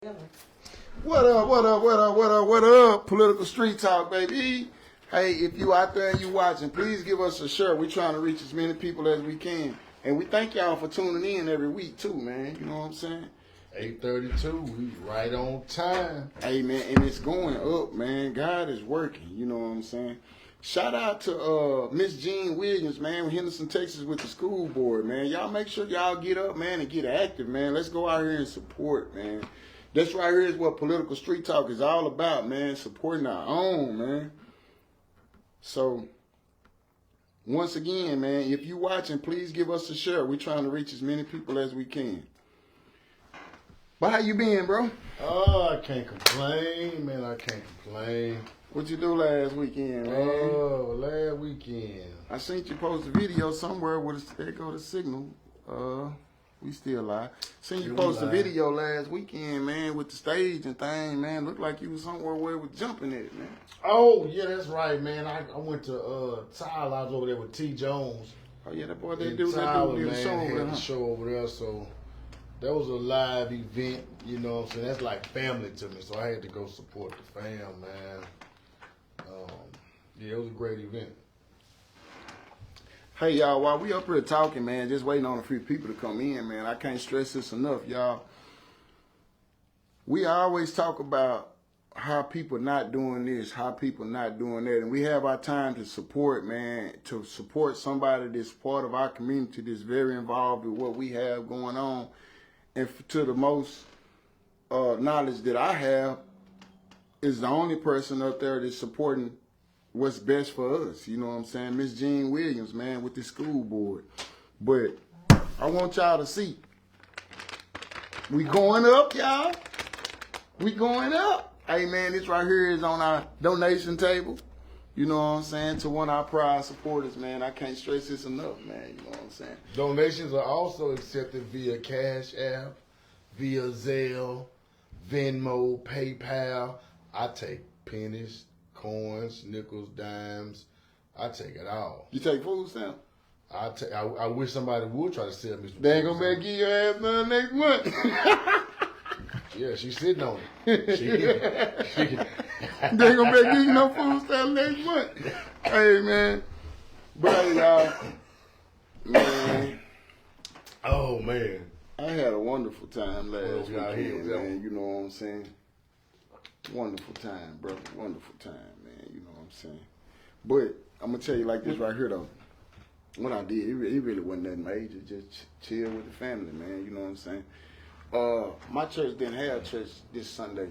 What up, what up, what up, what up, what up? Political Street Talk, baby. Hey, if you out there and you watching, please give us a share. We're trying to reach as many people as we can. And we thank y'all for tuning in every week, too, man. You know what I'm saying? 8:32, we right on time. Hey, man, and it's going up, man. God is working, you know what I'm saying? Shout out to Miss Jean Williams, man, Henderson, Texas, with the school board, man. Y'all make sure y'all get up, man, and get active, man. Let's go out here and support, man. This right here is what Political Street Talk is all about, man. Supporting our own, man. So, once again, man, if you watching, please give us a share. We're trying to reach as many people as we can. But how you been, bro? Oh, I can't complain, man. I can't complain. What you do last weekend, man? Oh, last weekend. I seen you post a video somewhere with there go the signal. We still live. Seen you post a video last weekend, man, with the stage and thing, man. Looked like you was somewhere where it was jumping at it, man. Oh, yeah, that's right, man. I went to Tyler. I was over there with T. Jones. Oh, yeah, that boy, Tyler, did the show over there, the show over there, so that was a live event, you know what I'm saying? That's like family to me, so I had to go support the fam, man. Yeah, it was a great event. Hey, y'all, while we up here talking, man, just waiting on a few people to come in, man, I can't stress this enough, y'all. We always talk about how people not doing this, how people not doing that, and we have our time to support, man, to support somebody that's part of our community that's very involved with what we have going on. And to the most knowledge that I have, is the only person up there that's supporting what's best for us. You know what I'm saying? Miss Jean Williams, man, with the school board. But I want y'all to see. We going up, y'all. We going up. Hey, man, this right here is on our donation table. You know what I'm saying? To one of our proud supporters, man. I can't stress this enough, man. You know what I'm saying? Donations are also accepted via Cash App, via Zelle, Venmo, PayPal. I take pennies, coins, nickels, dimes. I take it all. You take food stamp? I wish somebody would try to sell me some. They ain't gonna be able to give your ass none next month. Yeah, she's sitting on it. They ain't gonna be able to give you no food stamp next month. Hey, man. But, y'all, man. Oh, man. I had a wonderful time last weekend, man. You know what I'm saying? Wonderful time, brother. Wonderful time, man. You know what I'm saying? But I'm going to tell you like this right here, though. What I did, it really wasn't nothing major. Just chill with the family, man. You know what I'm saying? My church didn't have church this Sunday.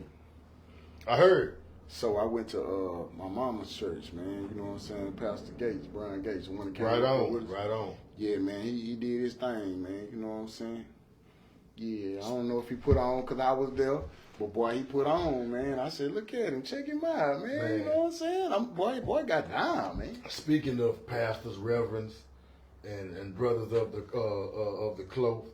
I heard. So I went to my mama's church, man. You know what I'm saying? Pastor Gates, Brian Gates, the one that came right up on, with us. right on. Yeah, man. He did his thing, man. You know what I'm saying? Yeah, I don't know if he put on because I was there. But boy, he put on, man. I said, look at him, check him out, man. You know what I'm saying? Boy got down, man. Speaking of pastors, reverends, and brothers of the cloth,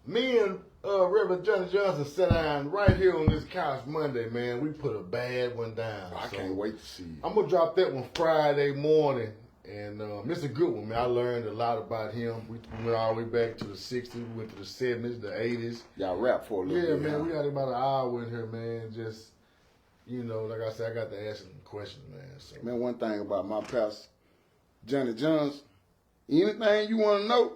me and Reverend Johnny Johnson sat down right here on this couch Monday, man. We put a bad one down. I can't wait to see you. I'm gonna drop that one Friday morning. And it's a good one, man. I learned a lot about him. We went all the way back to the 60s. We went to the 70s, the 80s. Y'all rap for a little bit. Yeah, man. We had about an hour in here, man. Just, you know, like I said, I got to ask him questions, man. So. Man, one thing about my pastor, Johnny Johnson, anything you want to know,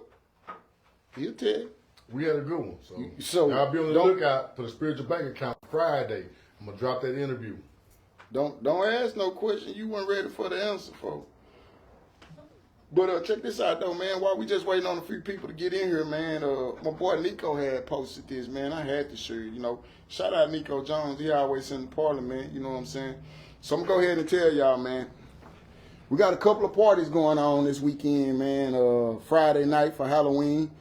he'll tell you. We had a good one. So I'll be on the lookout for the spiritual bank account Friday. I'm going to drop that interview. Don't ask no question you weren't ready for the answer for. But check this out, though, man. While we just waiting on a few people to get in here, man, my boy Nico had posted this, man. I had to share, you know. Shout out Nico Jones. He always in the parliament, you know what I'm saying? So I'm going to go ahead and tell y'all, man. We got a couple of parties going on this weekend, man. Friday night for Halloween.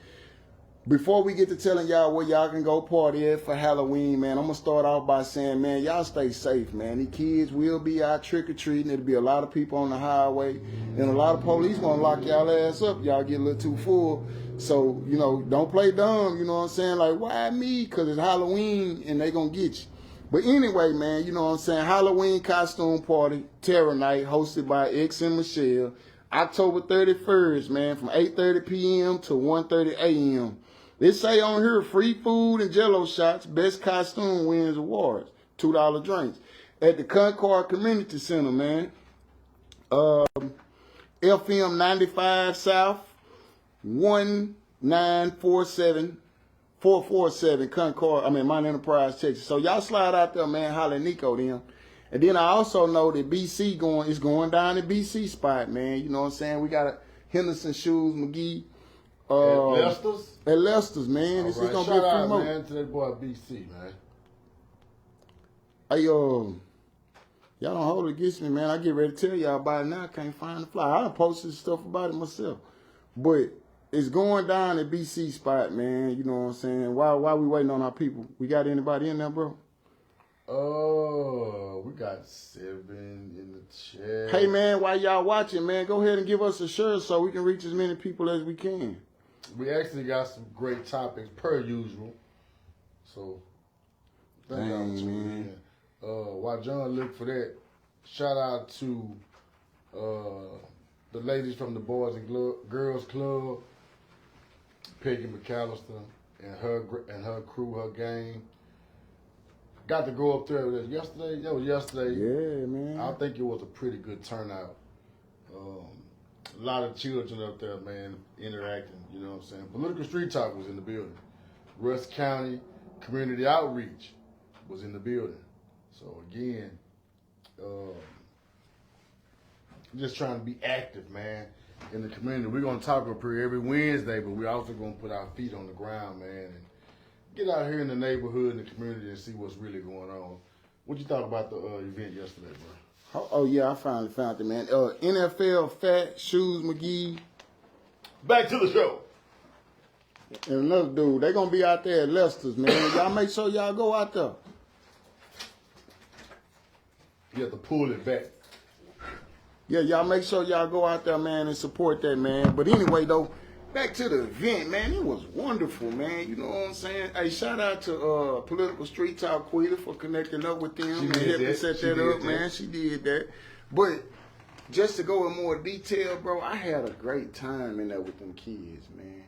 Before we get to telling y'all where y'all can go party at for Halloween, man, I'm going to start off by saying, man, y'all stay safe, man. These kids will be out trick-or-treating. There'll be a lot of people on the highway. And a lot of police going to lock y'all ass up. Y'all get a little too full. So, you know, don't play dumb, you know what I'm saying? Like, why me? Because it's Halloween and they going to get you. But anyway, man, you know what I'm saying? Halloween costume party, Terror Night, hosted by X and Michelle. October 31st, man, from 8:30 p.m. to 1:30 a.m. They say on here, free food and jello shots, best costume wins awards, $2 drinks. At the Concord Community Center, man. FM 95 South, 447 Concord, Mount Enterprise, Texas. So y'all slide out there, man, holler at Nico them. And then I also know that BC is going down the BC spot, man. You know what I'm saying? We got Henderson Shoes, McGee. At Lester's? At Lester's, man. It's All right. gonna Shout be a free out, mo. man, to that boy BC, man. Hey, y'all don't hold it against me, man. I get ready to tell y'all about it now. I can't find the flyer. I done posted stuff about it myself. But it's going down at BC spot, man. You know what I'm saying? While we waiting on our people, we got anybody in there, bro? Oh, we got 7 in the chat. Hey, man, while y'all watching, man, go ahead and give us a share so we can reach as many people as we can. We actually got some great topics per usual. So, thank y'all for tuning in. While John looked for that, shout out to the ladies from the Boys and Girls Club, Peggy McAllister and her crew, her gang. Got to go up there yesterday. That was yesterday. Yeah, man. I think it was a pretty good turnout. A lot of children up there, man, interacting. You know what I'm saying? Political Street Talk was in the building. Rusk County Community Outreach was in the building. So again, just trying to be active, man, in the community. We're gonna talk up here every Wednesday, but we're also gonna put our feet on the ground, man, and get out here in the neighborhood and the community and see what's really going on. What you thought about the event yesterday, bro? Oh, yeah, I finally found it, man. NFL Fat Shoes McGee. Back to the show. And another dude, they gonna be out there at Lester's, man. Y'all make sure y'all go out there. You have to pull it back. Yeah, y'all make sure y'all go out there, man, and support that, man. But anyway, though, back to the event, man. It was wonderful, man. You know what I'm saying? Hey, shout out to Political Street Talk Quita for connecting up with them and helping set that up, man. She did that. But just to go in more detail, bro, I had a great time in there with them kids, man.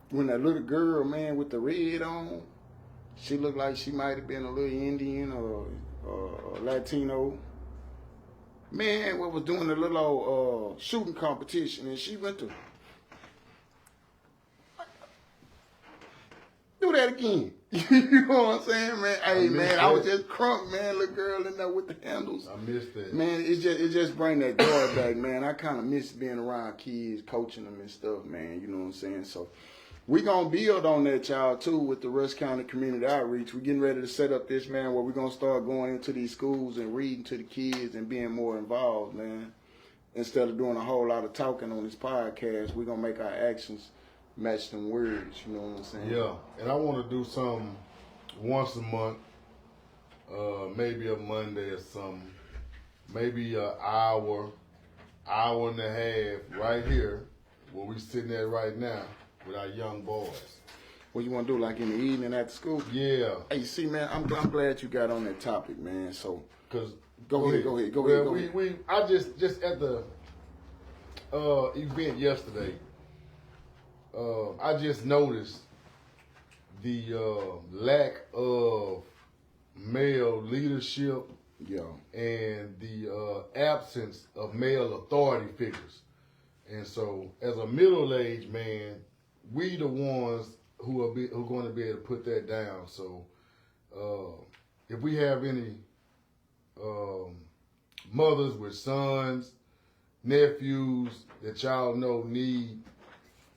When that little girl, man, with the red on, she looked like she might have been a little Indian or Latino. Man, we was doing a little old, shooting competition, and she went to do that again. You know what I'm saying, man? Hey, man, I was just crunk, man. Little girl in there with the handles. I missed that. Man, it just bring that joy back, man. I kind of miss being around kids, coaching them and stuff, man. You know what I'm saying? So we gonna build on that, y'all, too, with the Rusk County Community Outreach. We're getting ready to set up this, man, where we're gonna start going into these schools and reading to the kids and being more involved, man. Instead of doing a whole lot of talking on this podcast, we're gonna make our actions match them words, you know what I'm saying? Yeah, and I want to do something once a month, maybe a Monday or something, maybe an hour and a half right here where we sitting at right now with our young boys. What you want to do, like in the evening after school? Yeah. Hey, see, man, I'm glad you got on that topic, man. So, Cause go ahead. I just at the event yesterday. I just noticed the lack of male leadership, and the absence of male authority figures. And so, as a middle-aged man, we the ones who are going to be able to put that down. So, if we have any mothers with sons, nephews that y'all know need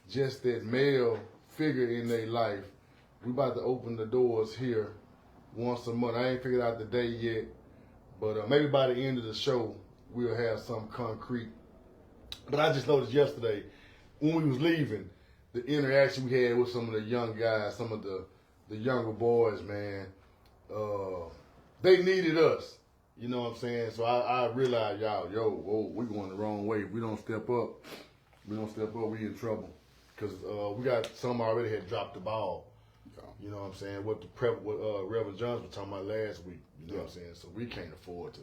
just that male figure in their life, we about to open the doors here once a month. I ain't figured out the day yet, but maybe by the end of the show, we'll have some concrete. But I just noticed yesterday, when we was leaving, the interaction we had with some of the young guys, some of the younger boys, man, they needed us. You know what I'm saying? So I realized, whoa, we going the wrong way. If we don't step up, we in trouble. Because we got some already had dropped the ball. You know what I'm saying? What Reverend Johnson was talking about last week. You know what I'm saying? So we can't afford to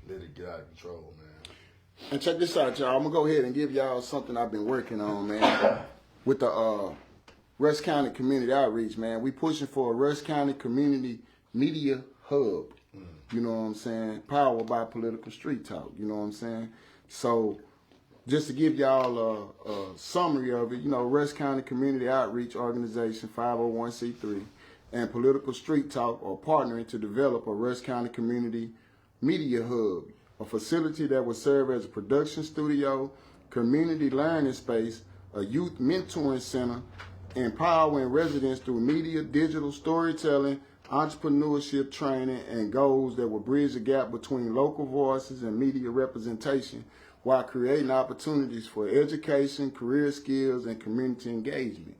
let it get out of control, man. And check this out, y'all. I'm going to go ahead and give y'all something I've been working on, man. With the Rush County Community Outreach, man. We pushing for a Rush County Community Media Hub. You know what I'm saying? Powered by Political Street Talk. You know what I'm saying? So, just to give y'all a summary of it, you know, Rush County Community Outreach Organization, 501c3, and Political Street Talk are partnering to develop a Rush County Community Media Hub, a facility that will serve as a production studio, community learning space, a youth mentoring center, empowering residents through media, digital storytelling, entrepreneurship training, and goals that will bridge the gap between local voices and media representation while creating opportunities for education, career skills, and community engagement.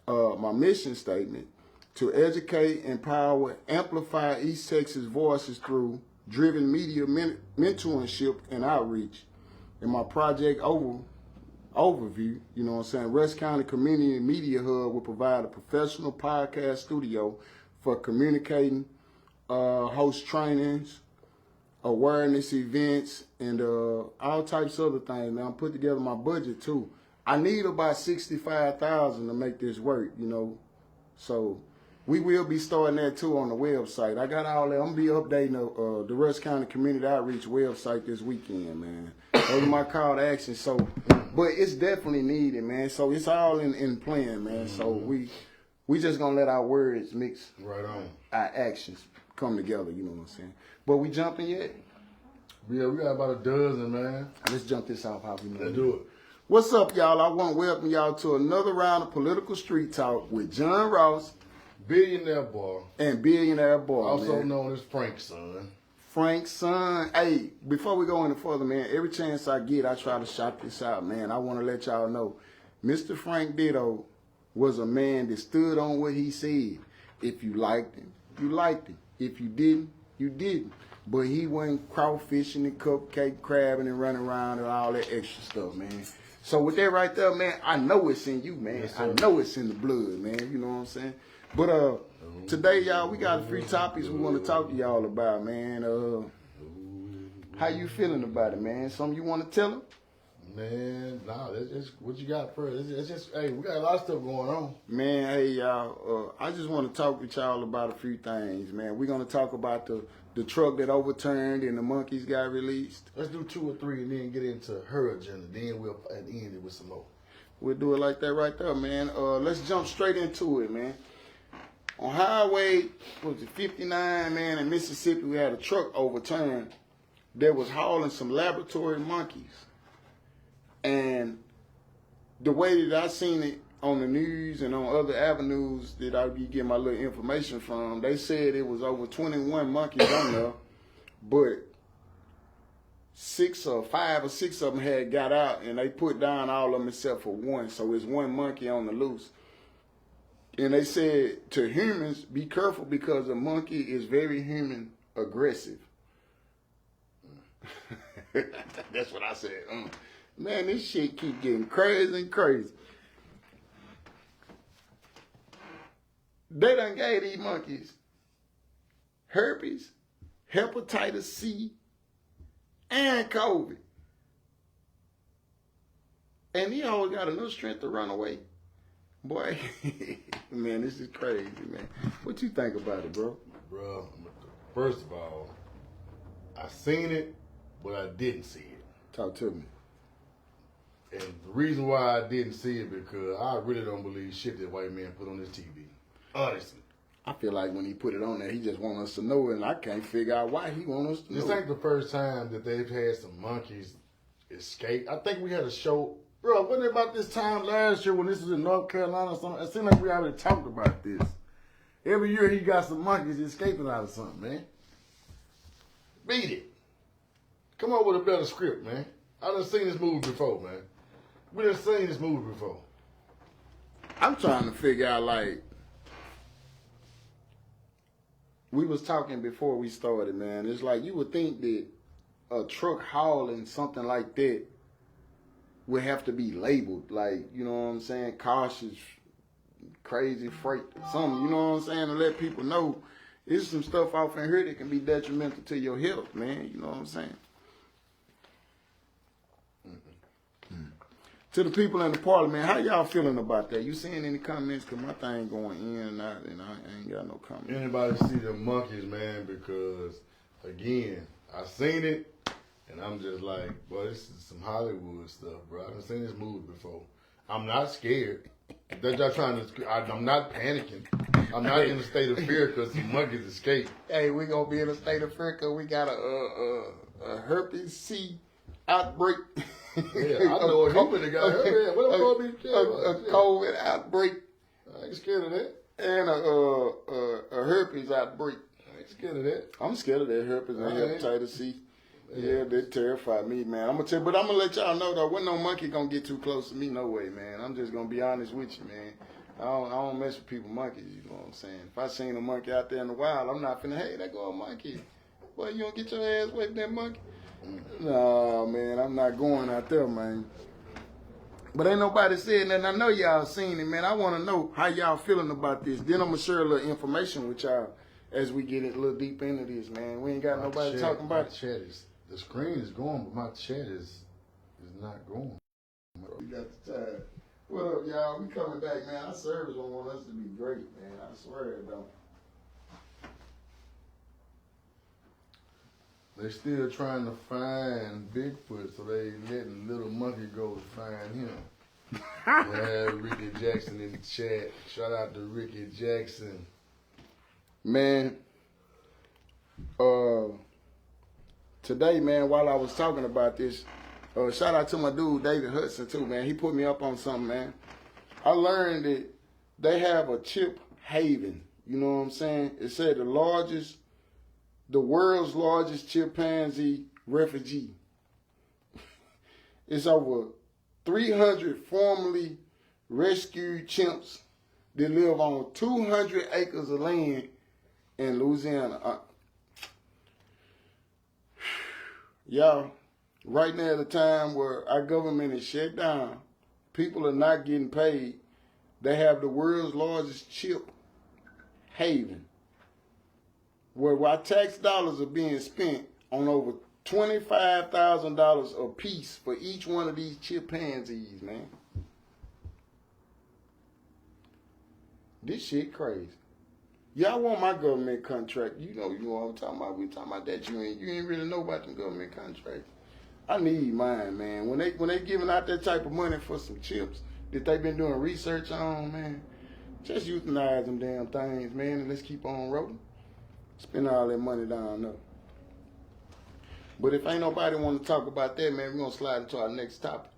My mission statement: to educate, empower, amplify East Texas voices through driven media mentorship and outreach. In my project overview, you know what I'm saying, Rush County Community Media Hub will provide a professional podcast studio for communicating, host trainings, awareness events, and all types of other things. Man, I'm putting together my budget too. I need about $65,000 to make this work, you know. So we will be starting that too on the website. I got all that. I'm gonna be updating the Rush County Community Outreach website this weekend, man. Those are my call to action. So, but it's definitely needed, man. So it's all in plan, man. So we just gonna let our words mix, Right on. our actions come together. You know what I'm saying? But we jumping yet? Yeah, we got about a dozen, man. Let's jump this off how we know. Let's do it. What's up, y'all? I want to welcome y'all to another round of Political Street Talk with John Ross Billionaire Boy, and Billionaire Boy, also man. known as Frank's son. Frank's son. Hey, before we go any further, man, every chance I get, I try to shout this out, man. I want to let y'all know, Mr. Frank Ditto was a man that stood on what he said. If you liked him, you liked him. If you didn't, you didn't. But he wasn't crawfishing and cupcake crabbing and running around and all that extra stuff, man. So with that right there, man, I know it's in you, man. Yes, I know it's in the blood, man. You know what I'm saying? But today, y'all, we got a few topics we want to talk to y'all about, man. How you feeling about it, man? Something you want to tell them? Man, nah, that's just what you got first. It's just, hey, we got a lot of stuff going on. Man, hey, y'all, I just want to talk with y'all about a few things, man. We're going to talk about the truck that overturned and the monkeys got released. Let's do 2 or 3 and then get into her agenda. Then we'll end it with some more. We'll do it like that right there, man. Let's jump straight into it, man. On Highway, what was it, 59, man, in Mississippi, we had a truck overturned that was hauling some laboratory monkeys. And the way that I seen it on the news and on other avenues that I be getting my little information from, they said it was over 21 monkeys on there, but 5 or 6 of them had got out, and they put down all of them except for one. So it's one monkey on the loose. And they said to humans, be careful because a monkey is very human aggressive. That's what I said. Man, this shit keep getting crazy and crazy. They done gave these monkeys herpes, hepatitis C, and COVID. And he always got enough strength to run away. Boy, man, this is crazy, man. What you think about it, bro? Bro, first of all, I seen it, but I didn't see it. Talk to me. And the reason why I didn't see it because I really don't believe shit that white man put on his TV. Honestly. I feel like when he put it on there, he just want us to know it, and I can't figure out why he want us to know. This ain't the first time that they've had some monkeys escape. I think we had a show, bro, wasn't it about this time last year when this was in North Carolina or something? It seemed like we already talked about this. Every year he got some monkeys escaping out of something, man. Beat it. Come up with a better script, man. I done seen this movie before, man. We done seen this movie before. I'm trying to figure out, like, we was talking before we started, man. It's like you would think that a truck hauling something like that would have to be labeled, like, you know what I'm saying, cautious, crazy freight, something, you know what I'm saying, to let people know there's some stuff off in here that can be detrimental to your health, man, you know what I'm saying. To the people in the parliament, how y'all feeling about that? You seeing any comments? Cause my thing going in and out, and I ain't got no comments. Anybody see the monkeys, man? Because again, I seen it, and I'm just like, boy, this is some Hollywood stuff, bro. I've seen this movie before. I'm not scared. They're just trying to. I'm not panicking. I'm not in a state of fear because the monkeys escaped. Hey, we gonna be in a state of fear because we got a herpes C outbreak. Yeah, I know a human that got herpes. What am I gonna be scared about? A COVID outbreak I ain't scared of that. and a herpes outbreak. I ain't scared of that. I'm scared of that herpes and Right. hepatitis C. Yeah, they terrify me, man. I'm gonna let y'all know though, when no monkey gonna get too close to me, no way, man. I'm just gonna be honest with you, man. I don't mess with people monkeys, you know what I'm saying? If I seen a monkey out there in the wild, I'm not finna, hey, there go a monkey. Boy, you don't get your ass away from that monkey? Nah, man, I'm not going out there, man. But ain't nobody said nothing. I know y'all seen it, man. I want to know how y'all feeling about this. Then I'm going to share a little information with y'all as we get a little deep into this, man. We ain't got nobody talking about it. The screen is going, but my chat is not going. We got the time. What up, y'all? We coming back, man. Our service don't want us to be great, man. I swear it don't. They still trying to find Bigfoot, so they letting little monkey go to find him. Yeah, Ricky Jackson in the chat. Shout out to Ricky Jackson. Man, today, man, while I was talking about this, shout out to my dude, David Hudson, too, man. He put me up on something, man. I learned that they have a chip haven. You know what I'm saying? It said the world's largest chimpanzee refugee. It's over 300 formerly rescued chimps that live on 200 acres of land in Louisiana. Y'all, right now at a time where our government is shut down, people are not getting paid, they have the world's largest chip haven, where our tax dollars are being spent on over $25,000 a piece for each one of these chimpanzees, man. This shit crazy. Y'all want my government contract. You know what I'm talking about. We talking about that. You ain't really know about the government contract. I need mine, man. When they giving out that type of money for some chips that they been doing research on, man, just euthanize them damn things, man, and let's keep on rolling. Spend all that money down there. But if ain't nobody want to talk about that, man, we're going to slide into our next topic.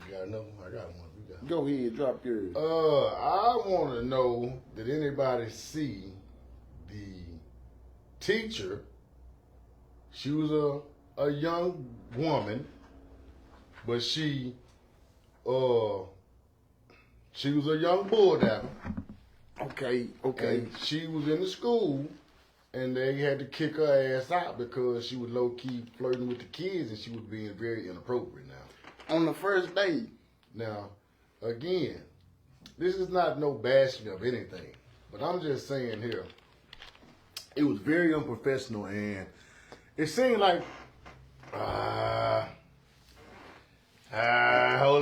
You got another one? I got one. You got Go ahead, drop yours. I want to know, did anybody see the teacher? She was a young woman, but she was a young bulldapper. Okay. And she was in the school, and they had to kick her ass out because she was low-key flirting with the kids, and she was being very inappropriate now. On the first day. Now, again, this is not no bashing of anything, but I'm just saying here, it was very unprofessional, and it seemed like, hold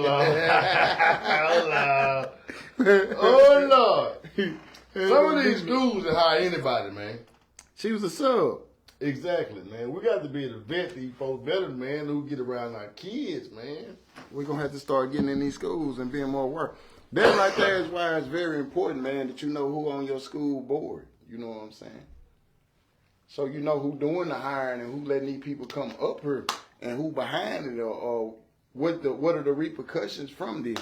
on. Hold on. Oh, Lord. Some of these schools will hire anybody, man. She was a sub. Exactly, man. We got to be able to vet these folks better, man, who get around our kids, man. We're going to have to start getting in these schools and being more aware. That right there is why it's very important, man, that you know who on your school board. You know what I'm saying? So you know who doing the hiring and who letting these people come up here and who behind it or what are the repercussions from this.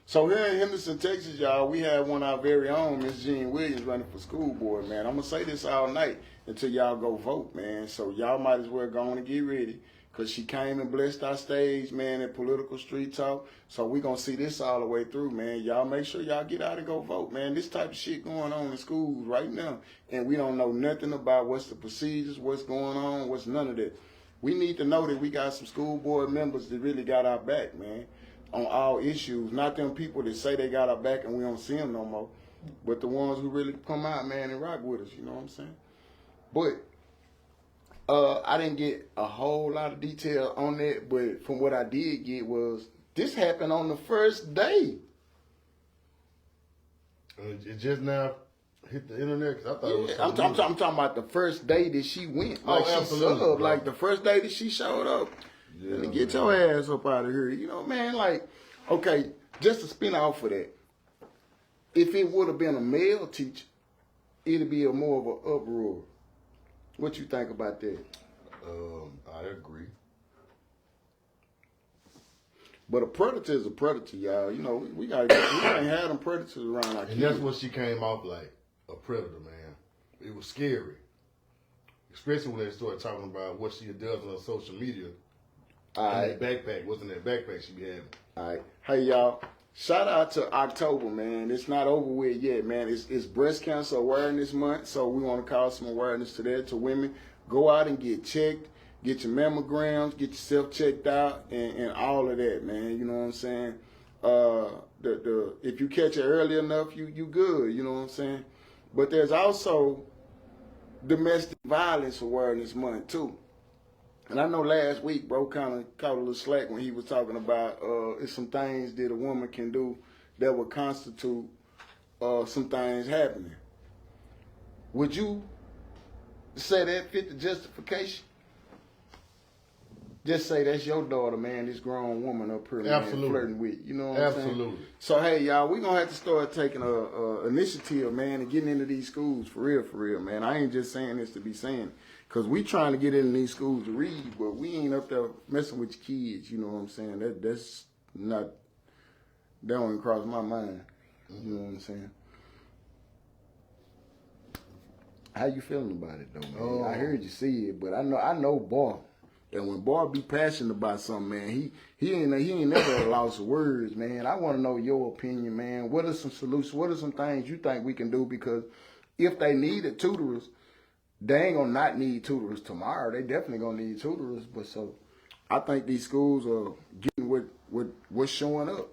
So here in Henderson, Texas, y'all, we have one of our very own, Miss Jean Williams, running for school board, man. I'm going to say this all night until y'all go vote, man. So y'all might as well go on and get ready because she came and blessed our stage, man, at Political Street Talk. So we going to see this all the way through, man. Y'all make sure y'all get out and go vote, man. This type of shit going on in schools right now, and we don't know nothing about what's the procedures, what's going on, what's none of that. We need to know that we got some school board members that really got our back, man, on all issues. Not them people that say they got our back and we don't see them no more, but the ones who really come out, man, and rock with us, you know what I'm saying? But I didn't get a whole lot of detail on that, but from what I did get was This happened on the first day. It just now hit the internet because I thought it was. I'm talking about the first day that she went. Like she absolutely, subbed. bro. Like the first day that she showed up. Yeah, Let me get your ass up out of here. You know, man, like, okay, just to spin off of that. If it would have been a male teacher, it'd be a more of an uproar. What you think about that? I agree. But a predator is a predator, y'all. You know, we can't have them predators around our kids. And that's what she came off like, a predator, man. It was scary. Especially when they started talking about what she does on her social media. Alright. And that backpack, wasn't that backpack she be having? Alright. Hey, y'all. Shout out to October, man. It's not over with yet, man. It's Breast Cancer Awareness Month, so we want to call some awareness to that, to women. Go out and get checked. Get your mammograms, get yourself checked out, and all of that, man. You know what I'm saying? If you catch it early enough, you good. You know what I'm saying? But there's also Domestic Violence Awareness Month too. And I know last week, bro, kind of caught a little slack when he was talking about it's some things that a woman can do that would constitute some things happening. Would you say that fit the justification? Just say that's your daughter, man, this grown woman up here, man, Absolutely. flirting with. You know what I'm saying? Absolutely. So, hey, y'all, we're going to have to start taking a initiative, man, and getting into these schools for real, man. I ain't just saying this to be saying it. Because we trying to get into these schools to read, but we ain't up there messing with your kids, you know what I'm saying? That's not, that don't even cross my mind. You know what I'm saying? How you feeling about it, though, man? I heard you see it, but I know boy. And when boy be passionate about something, man, he ain't never at a loss of words, man. I want to know your opinion, man. What are some solutions? What are some things you think we can do? Because if they needed tutorers, they ain't gonna not need tutorers tomorrow. They definitely gonna need tutorers. But so, I think these schools are getting what's showing up.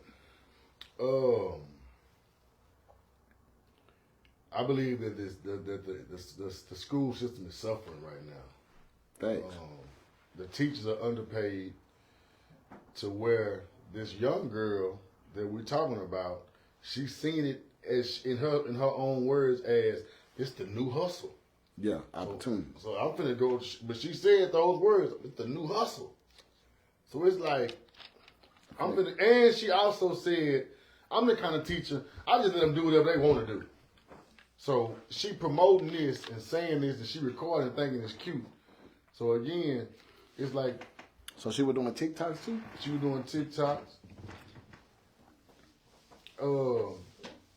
I believe that the school system is suffering right now. Thanks. The teachers are underpaid to where this young girl that we're talking about, she's seen it as in her own words as it's the new hustle. Yeah, opportunity. So I'm finna go, but she said those words, it's the new hustle. So it's like, and she also said, I'm the kind of teacher, I just let them do whatever they want to do. So she promoting this and saying this, and she recording and thinking it's cute. So again, it's like. So she was doing TikToks too? She was doing TikToks.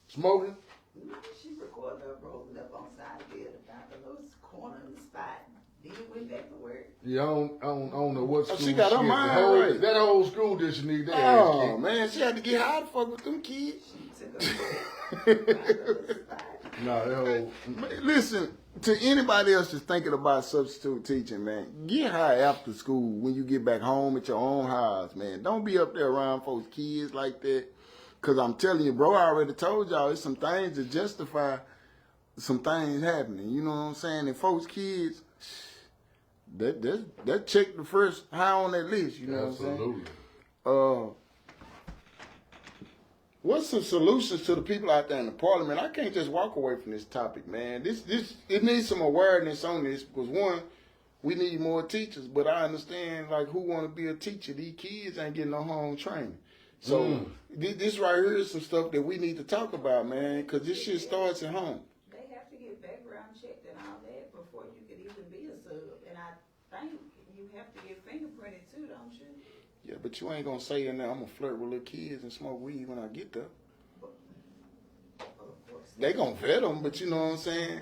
Smoking. No, she recorded her rolling up on side bed about the little corner in the spot. Then went back to work. Yeah, I don't know what school she got her at. mind right. That whole school did she need that. Oh, man, she had to get high to fuck with them kids. She took her back. No, that whole. Listen, to anybody else that's thinking about substitute teaching, man, get high after school when you get back home at your own house, man. Don't be up there around folks' kids like that. Because I'm telling you, bro, I already told y'all, there's some things that justify some things happening. You know what I'm saying? And folks' kids, that check the first high on that list. You know Absolutely. what I'm saying? What's some solutions to the people out there in the parliament? I can't just walk away from this topic, man. It needs some awareness on this because one, we need more teachers, but I understand like who want to be a teacher. These kids ain't getting no home training. So this right here is some stuff that we need to talk about, man, because this shit starts at home. They have to get background checked and all that before you could even be a sub. And I think you have to get fingerprinted too, don't you? Yeah, but you ain't gonna say in there, I'm gonna flirt with little kids and smoke weed when I get there. Of course. They gonna vet them, but you know what I'm saying?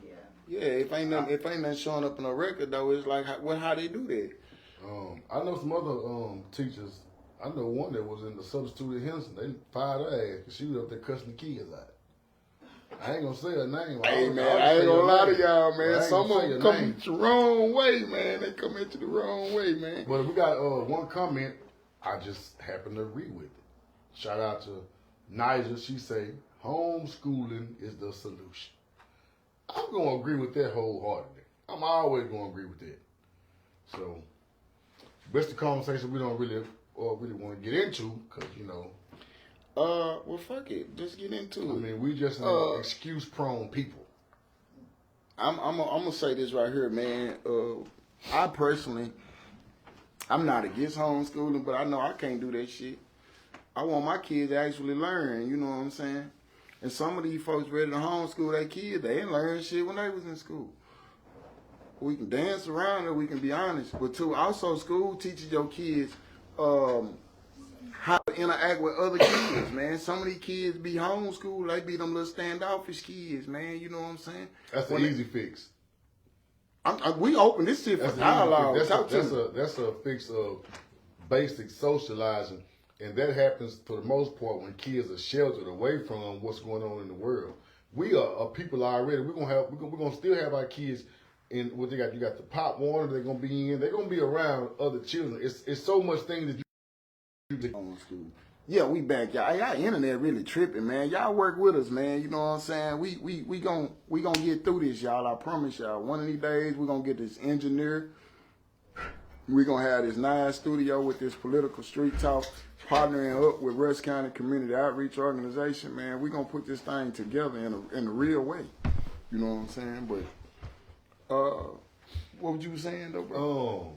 Yeah. Yeah, if ain't nothing showing up in a record though, it's like how they do that. I know some other teachers. I know one that was in the substitute at Henderson. They fired her ass because she was up there cussing the kids out. I ain't gonna say her name. Hey man, I ain't gonna lie to y'all, man. I ain't Some gonna of say them her come name. the wrong way, man. They come into the wrong way, man. But we got one comment I just happen to agree with it. Shout out to Nigel. She say, homeschooling is the solution. I'm going to agree with that wholeheartedly. I'm always going to agree with that. So, best the conversation we don't really really want to get into, because, you know. Well, fuck it. Just get into it. I mean, we just excuse-prone people. I'm gonna say this right here, man. I personally, I'm not against homeschooling, but I know I can't do that shit. I want my kids to actually learn, you know what I'm saying? And some of these folks ready to homeschool their kids, they ain't learn shit when they was in school. We can dance around it, we can be honest. But too, also school teaches your kids how to interact with other kids, man. Some of these kids be homeschooled, they be them little standoffish kids, man, you know what I'm saying? That's an easy fix. We open this shit for dialogue. That's a fix of basic socializing. And that happens for the most part when kids are sheltered away from what's going on in the world. We are people already. We're gonna still have our kids in what they got. You got the Pop Warner. They're gonna be in. They're gonna be around other children. It's so much things that you homeschool. Yeah, we back, y'all. Y'all internet really tripping, man. Y'all work with us, man. You know what I'm saying? We gonna get through this, y'all. I promise y'all. One of these days we gonna get this engineer. We gonna have this nice studio with this political street talk, partnering up with Rush County Community Outreach Organization, man. We gonna put this thing together in a real way. You know what I'm saying? But what were you saying though, bro?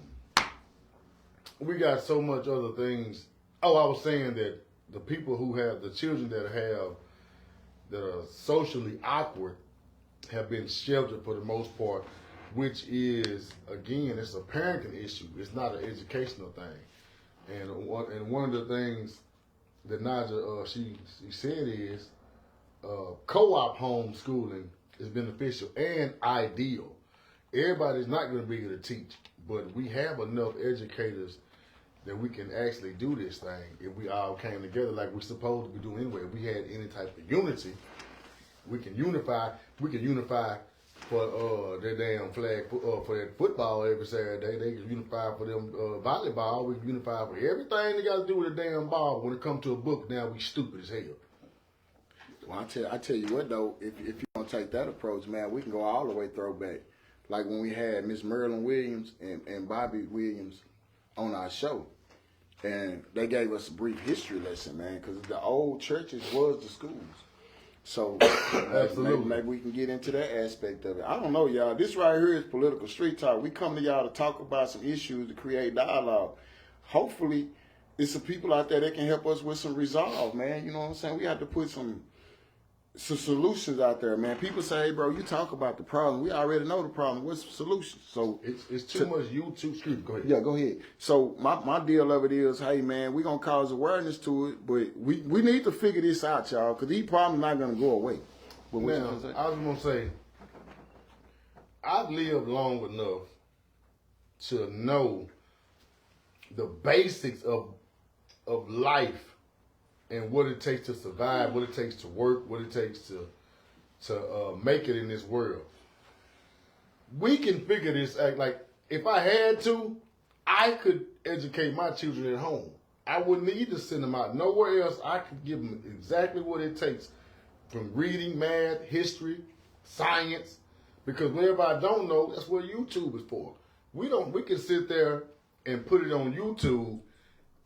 We got so much other things. Oh, I was saying that the people who have the children that are socially awkward have been sheltered for the most part, which is, again, it's a parenting issue. It's not an educational thing. And one of the things that Naja she said is co-op homeschooling is beneficial and ideal. Everybody's not going to be able to teach, but we have enough educators that we can actually do this thing if we all came together like we're supposed to be doing anyway. If we had any type of unity, we can unify. We can unify for their damn flag for that football every Saturday. They can unify for them volleyball. We can unify for everything they got to do with the damn ball. But when it comes to a book, now we stupid as hell. Well, I tell you what though, if you want to take that approach, man, we can go all the way throwback. Like when we had Miss Merlin Williams and Bobby Williams on our show. And they gave us a brief history lesson, man, because the old churches was the schools. So maybe we can get into that aspect of it. I don't know, y'all. This right here is political street talk. We come to y'all to talk about some issues, to create dialogue. Hopefully, there's some people out there that can help us with some resolve, man. You know what I'm saying? We have to put some solutions out there, man. People say, hey, bro, you talk about the problem. We already know the problem. What's the solution? So it's too much YouTube. Excuse me, go ahead. Yeah, go ahead. So my deal of it is, hey, man, we're going to cause awareness to it, but we need to figure this out, y'all, because these problems not going to go away. But now, I was going to say, I've lived long enough to know the basics of life and what it takes to survive, what it takes to work, what it takes to make it in this world. We can figure this out. Like, if I had to, I could educate my children at home. I wouldn't need to send them out nowhere else. I could give them exactly what it takes from reading, math, history, science. Because whatever I don't know, that's what YouTube is for. We can sit there and put it on YouTube,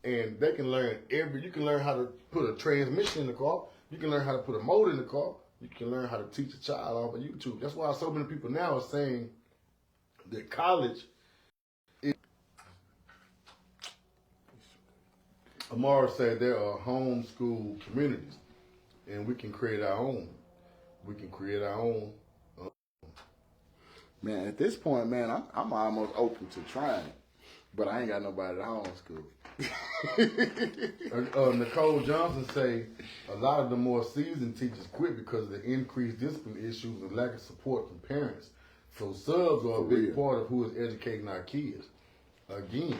and they can learn you can learn how to put a transmission in the car. You can learn how to put a motor in the car. You can learn how to teach a child off of YouTube. That's why so many people now are saying that college is... Amara said there are homeschool communities, and we can create our own. We can create our own. Man, at this point, man, I'm almost open to trying it, but I ain't got nobody at homeschool. Nicole Johnson say a lot of the more seasoned teachers quit because of the increased discipline issues and lack of support from parents. So subs are a big part of who is educating our kids. Again,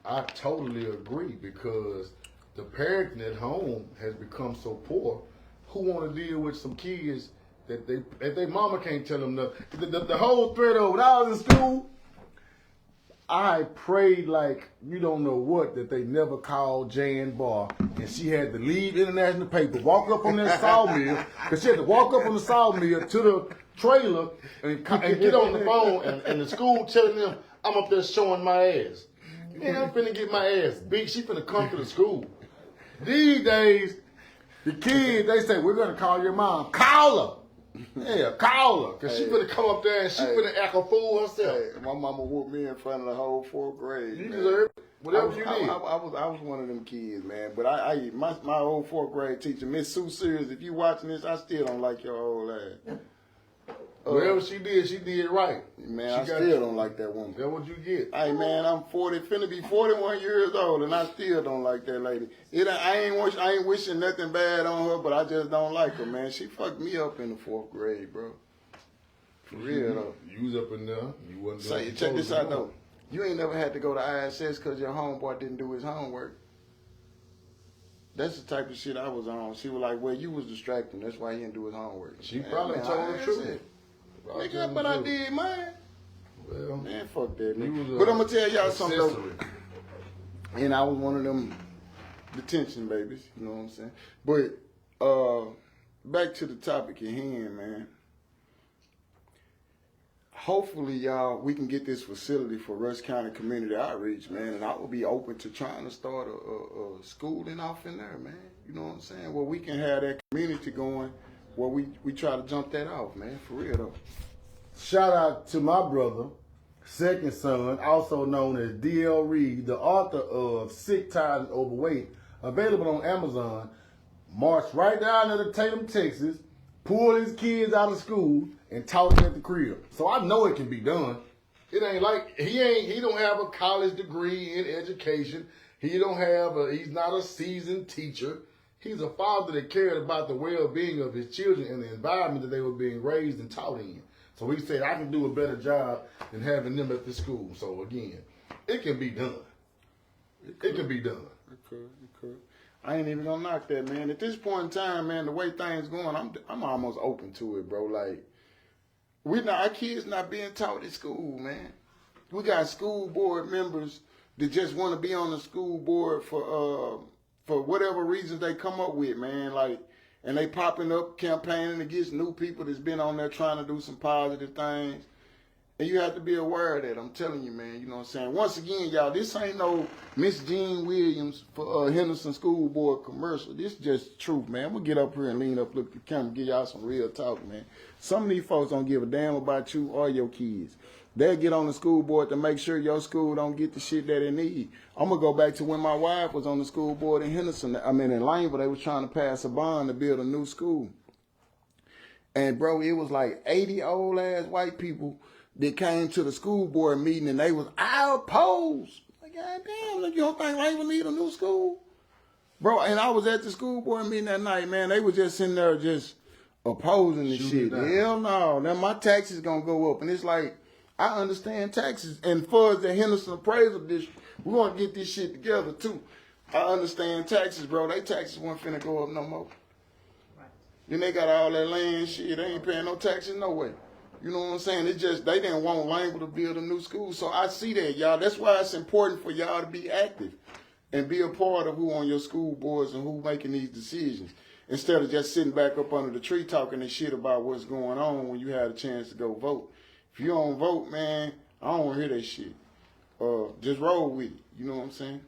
I totally agree, because the parenting at home has become so poor. Who want to deal with some kids that their mama can't tell them nothing? The whole thread of when I was in school, I prayed like you don't know what that they never called Jan Barr, and she had to leave International Paper, walk up on that sawmill, because she had to walk up on the sawmill to the trailer and get on the phone, and the school telling them I'm up there showing my ass. Man, I'm finna get my ass beat. She finna come to the school. These days, the kids, they say, we're gonna call your mom. Call her. Yeah, call her. Cause she finna come up there and she finna act a fool herself. Hey, my mama whooped me in front of the whole 4th grade. You man. deserve it. Whatever you I need. was one of them kids, man. But my old 4th grade teacher, Miss Sue Sears, if you watching this, I still don't like your old ass. Whatever she did right. Man, I still don't like that woman. That's what you get. Hey, man, I'm finna be 41 years old, and I still don't like that lady. I ain't wishing nothing bad on her, but I just don't like her, man. She fucked me up in the 4th grade, bro. For real, though. You was up in there. You wasn't Say, doing check what this you out, was though. doing. You ain't never had to go to ISS because your homeboy didn't do his homework. That's the type of shit I was on. She was like, well, you was distracting. That's why he didn't do his homework. She Man, probably man, told the ISS. truth. Nigga, but I did, man. Well, Man, fuck that, you nigga. was But I'm going to tell y'all something, though. accessory. And I was one of them detention babies, you know what I'm saying? But back to the topic at hand, man. Hopefully, y'all, we can get this facility for Rush County Community Outreach, man. And I will be open to trying to start a schooling off in there, man. You know what I'm saying? Where we can have that community going, where we try to jump that off, man. For real, though. Shout out to my brother, second son, also known as D.L. Reed, the author of Sick, Tired, and Overweight, available on Amazon. Marched right down to Tatum, Texas, pulled his kids out of school, and taught them at the crib. So I know it can be done. It ain't like he don't have a college degree in education. He's not a seasoned teacher. He's a father that cared about the well-being of his children and the environment that they were being raised and taught in. So he said, I can do a better job than having them at the school. So again, it can be done. It can be done. It could. I ain't even gonna knock that, man. At this point in time, man, the way things going, I'm almost open to it, bro. Like, our kids not being taught at school, man. We got school board members that just want to be on the school board for whatever reasons they come up with, man. Like, and they popping up campaigning against new people that's been on there trying to do some positive things. And you have to be aware of that. I'm telling you, man. You know what I'm saying? Once again, y'all, this ain't no Miss Jean Williams for Henderson School Board commercial. This just truth, man. I'm going to get up here and lean up, look at the camera, give y'all some real talk, man. Some of these folks don't give a damn about you or your kids. They'll get on the school board to make sure your school don't get the shit that it need. I'm going to go back to when my wife was on the school board in Henderson. in Laneville, they was trying to pass a bond to build a new school. And, bro, it was like 80 old-ass white people that came to the school board meeting, and they was, I oppose. Like, God damn, you don't think Laneville need a new school? Bro, and I was at the school board meeting that night, man. They was just sitting there just opposing the shit. Hell no. Now, my taxes going to go up. And it's like, I understand taxes. And for the Henderson Appraisal District, we're going to get this shit together, too. I understand taxes, bro. They taxes weren't finna go up no more. Right. Then they got all that land shit. They ain't paying no taxes no way. You know what I'm saying? It's just, they didn't want Laneville to build a new school. So I see that, y'all. That's why it's important for y'all to be active and be a part of who on your school boards and who making these decisions. Instead of just sitting back up under the tree talking this shit about what's going on when you had a chance to go vote. If you don't vote, man, I don't want to hear that shit. Just roll with it. You know what I'm saying?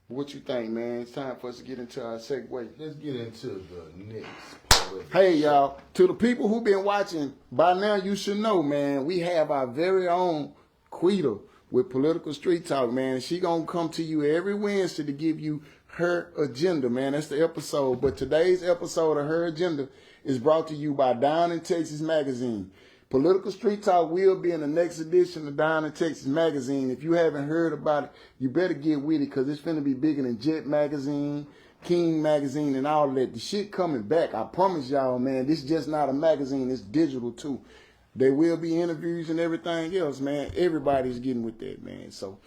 What you think, man? It's time for us to get into our segue. Let's get into the next part of it. Hey, y'all, to the people who been watching, by now you should know, man, we have our very own Quita with Political Street Talk, man. She gonna come to you every Wednesday to give you her agenda, man. That's the episode. But today's episode of her agenda is brought to you by Down in Texas Magazine. Political Street Talk will be in the next edition of Down in Texas Magazine. If you haven't heard about it, you better get with it because it's finna be bigger than Jet Magazine, King Magazine, and all of that. The shit coming back. I promise y'all, man. This is just not a magazine. It's digital, too. There will be interviews and everything else, man. Everybody's getting with that, man. So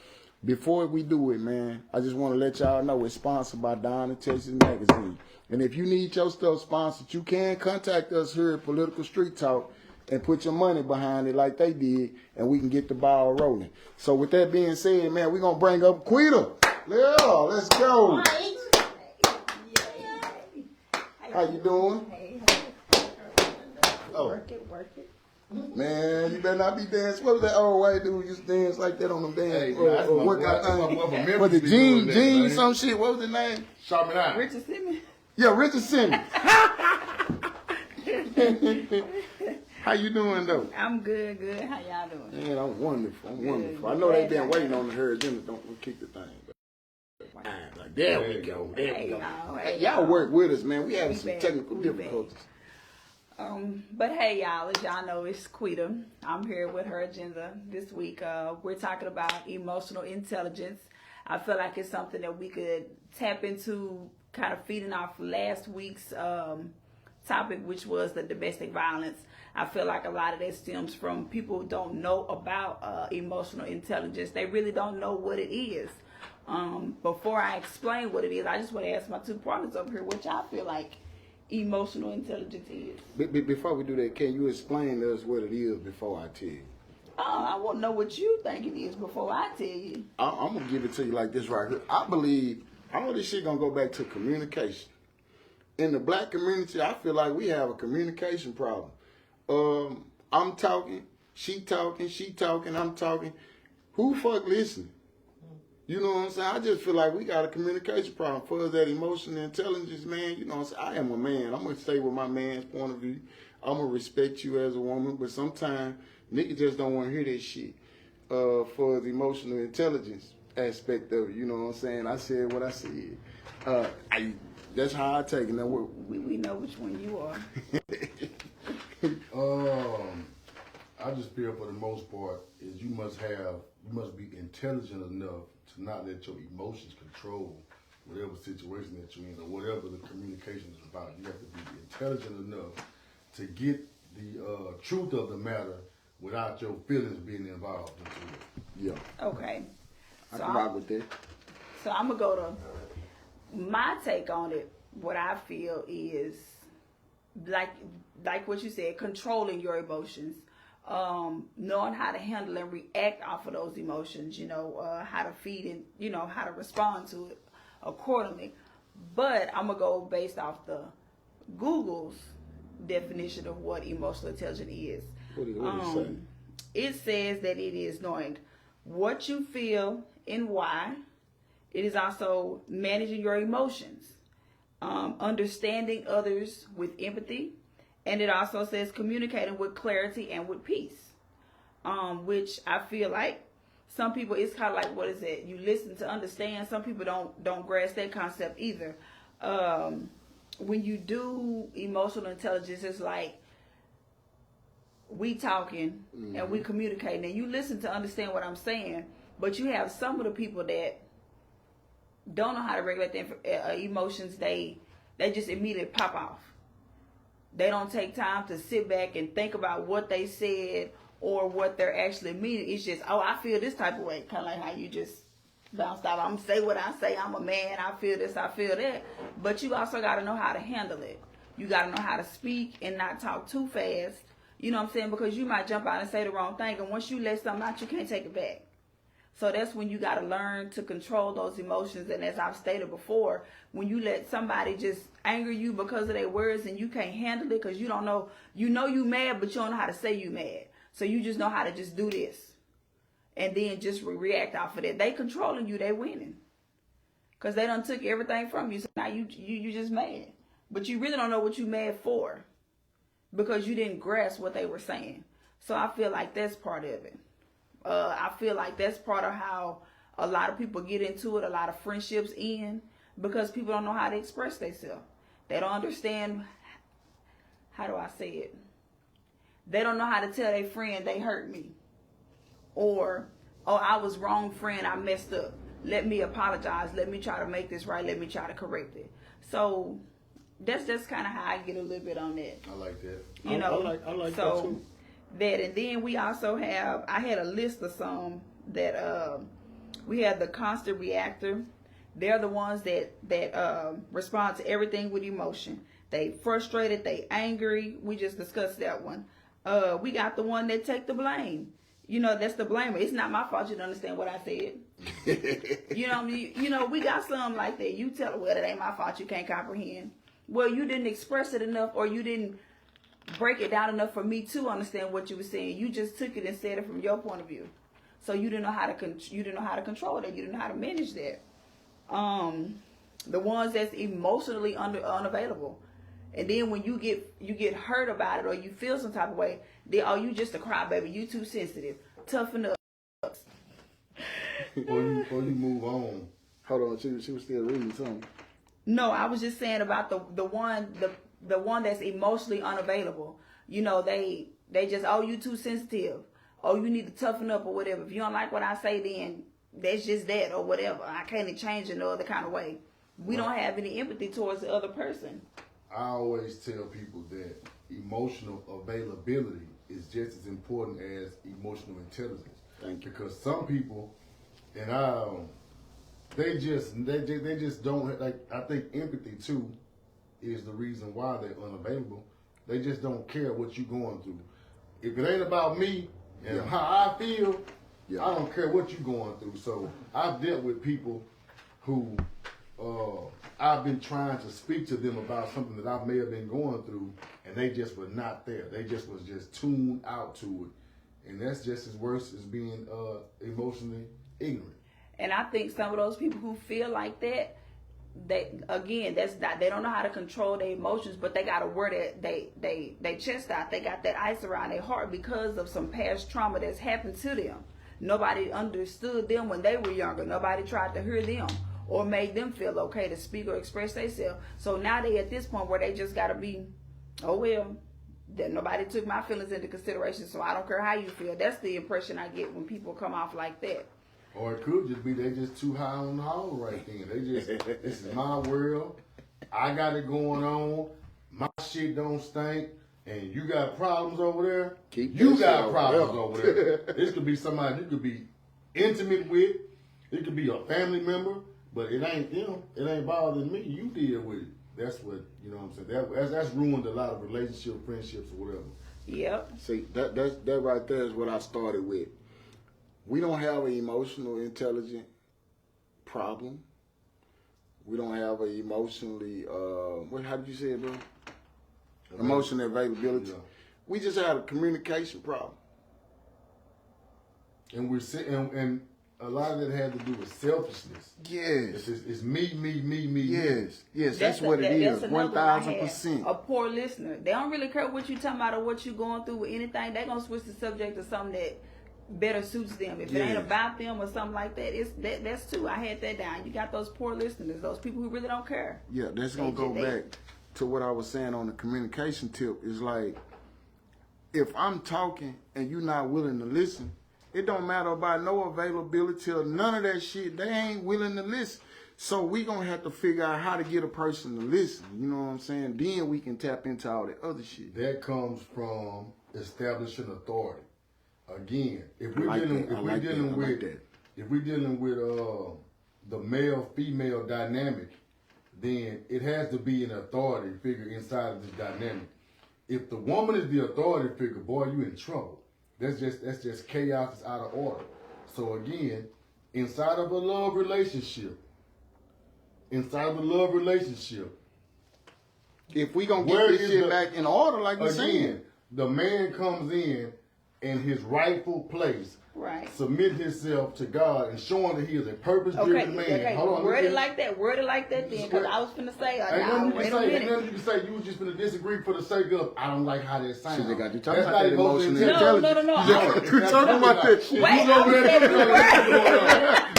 before we do it, man, I just want to let y'all know it's sponsored by Down in Texas Magazine. And if you need your stuff sponsored, you can contact us here at Political Street Talk and put your money behind it like they did, and we can get the ball rolling. So with that being said, man, we're going to bring up Quita. Yeah, let's go. How you doing? Hey. Oh. Work it. Man, you better not be dancing. What was that old white dude who used to dance like that on them dance Hey, that's my workout boy- that's my thing? boy from Memphis Was it be Gene, doing that, man. some shit? What was the name? Sharpen out. Richard Simmons. Yeah, Richard Simmons. How you doing though? I'm good. How y'all doing? Man, I'm wonderful. I'm Good, wonderful. I good. know they been waiting on the herd. Then don't kick the thing. But, like, there we go. There we Hey, go. y'all. Hey, Hey, y'all work with us, man. We having We some back. technical We difficulties. But hey, y'all, as y'all know, it's Quita. I'm here with her agenda this week. We're talking about emotional intelligence. I feel like it's something that we could tap into, kind of feeding off last week's topic, which was the domestic violence. I feel like a lot of that stems from people who don't know about emotional intelligence. They really don't know what it is. Before I explain what it is, I just want to ask my two partners over here what y'all feel like emotional intelligence is. Before we do that, can you explain to us what it is before I tell you? I want to know what you think it is before I tell you. I'm gonna give it to you like this right here. I believe all this shit gonna go back to communication. In the black community, I feel like we have a communication problem. I'm talking, she talking, I'm talking. Who fuck listening? You know what I'm saying? I just feel like we got a communication problem. For that emotional intelligence, man, you know what I'm saying? I am a man. I'm going to stay with my man's point of view. I'm going to respect you as a woman. But sometimes niggas just don't want to hear that shit for the emotional intelligence aspect of it. You know what I'm saying? I said what I said. That's how I take it. Now, We know which one you are. I just feel for the most part is you must be intelligent enough to not let your emotions control whatever situation that you're in or whatever the communication is about. You have to be intelligent enough to get the truth of the matter without your feelings being involved into it. yeah, Okay. I can rock with that. So I'm going to go to my take on it. What I feel is, like what you said, controlling your emotions. Knowing how to handle and react off of those emotions, how to feed and, how to respond to it accordingly. But I'm going to go based off the Google's definition of what emotional intelligence is. What did it say? It says that it is knowing what you feel and why. It is also managing your emotions, understanding others with empathy. And it also says communicating with clarity and with peace, which I feel like some people, it's kind of like, what is it? You listen to understand. Some people don't grasp that concept either. When you do emotional intelligence, it's like we talking and we communicating, and you listen to understand what I'm saying. But you have some of the people that don't know how to regulate their emotions. They just immediately pop off. They don't take time to sit back and think about what they said or what they're actually meaning. It's just, oh, I feel this type of way. Kind of like how you just bounced out. I'm going to say what I say. I'm a man. I feel this. I feel that. But you also got to know how to handle it. You got to know how to speak and not talk too fast. You know what I'm saying? Because you might jump out and say the wrong thing. And once you let something out, you can't take it back. So that's when you got to learn to control those emotions. And as I've stated before, when you let somebody just anger you because of their words and you can't handle it because you don't know, you mad, but you don't know how to say you mad. So you just know how to just do this and then just react off of that. They controlling you, they winning because they done took everything from you. So now you just mad, but you really don't know what you mad for because you didn't grasp what they were saying. So I feel like that's part of it. I feel like that's part of how a lot of people get into it, a lot of friendships end, because people don't know how to express themselves. They don't understand, how do I say it? They don't know how to tell their friend they hurt me. Or, oh, I was wrong, friend, I messed up. Let me apologize. Let me try to make this right. Let me try to correct it. So that's just kind of how I get a little bit on that. I like that. You know, I like so that too. That, and then we also have, I had a list of some that we had the constant reactor. They're the ones that respond to everything with emotion. They frustrated, they angry. We just discussed that one. We got the one that take the blame. That's the blamer. It's not my fault you don't understand what I said. We got some like that. You tell her, well, it ain't my fault you can't comprehend. Well, you didn't express it enough, or you didn't break it down enough for me to understand what you were saying. You just took it and said it from your point of view. So you didn't know how to control that. You didn't know how to manage that. The ones that's emotionally unavailable. And then when you get hurt about it or you feel some type of way, then you just a crybaby. You too sensitive. Toughen up. Or you move on. Hold on, she was still reading something. No, I was just saying about the one that's emotionally unavailable. You know, they just, you too sensitive. Oh, you need to toughen up or whatever. If you don't like what I say, then that's just that or whatever. I can't change it no other kind of way. We don't have any empathy towards the other person. I always tell people that emotional availability is just as important as emotional intelligence. Thank you. Because some people, and they just don't like. I think empathy too is the reason why they're unavailable. They just don't care what you're going through. If it ain't about me and how I feel, I don't care what you're going through. So I've dealt with people who I've been trying to speak to them about something that I may have been going through, and they just were not there. They just was tuned out to it, and that's just as worse as being emotionally ignorant. And I think some of those people who feel like that, they don't know how to control their emotions, but they got to wear that they chest out. They got that ice around their heart because of some past trauma that's happened to them. Nobody understood them when they were younger. Nobody tried to hear them or made them feel okay to speak or express themselves. So now they at this point where they just got to be, oh well, that nobody took my feelings into consideration, so I don't care how you feel. That's the impression I get when people come off like that. Or it could just be they just too high on the hog right then. They just, this is my world. I got it going on. My shit don't stink. And you got problems over there. You got problems over there. This could be somebody you could be intimate with. It could be a family member. But it ain't them. It ain't bothering me. You deal with it. That's what, you know what I'm saying. That's ruined a lot of relationships, friendships, or whatever. Yep. See, that right there is what I started with. We don't have an emotional intelligent problem. We don't have an emotionally, how did you say it, bro? Emotional availability. Yeah. We just have a communication problem. And we're and a lot of it had to do with selfishness. Yes. It's me. Yes, that's what it is. 1,000%. A poor listener. They don't really care what you talking about or what you going through with anything. They're going to switch the subject to something that better suits them. If it ain't about them or something like that, that's too. I had that down. You got those poor listeners, those people who really don't care. Yeah, that's going to go back to what I was saying on the communication tip. Is like, if I'm talking and you're not willing to listen, it don't matter about no availability or none of that shit. They ain't willing to listen. So we going to have to figure out how to get a person to listen. You know what I'm saying? Then we can tap into all the other shit. That comes from establishing authority. Again, if we're dealing with the male-female dynamic, then it has to be an authority figure inside of this dynamic. If the woman is the authority figure, boy, you in trouble. That's just chaos. It's out of order. So again, inside of a love relationship, if we gonna get this shit back in order, like you're saying, the man comes in his rightful place, right? Submit himself to God and showing that he is a purpose-driven man. Okay. Hold on, word it like that then, because I was finna say, wait a minute. You can say you was just finna disagree for the sake of I don't like how that sounds. They got you talking about that emotional intelligence. No. You talking about that shit. Wait,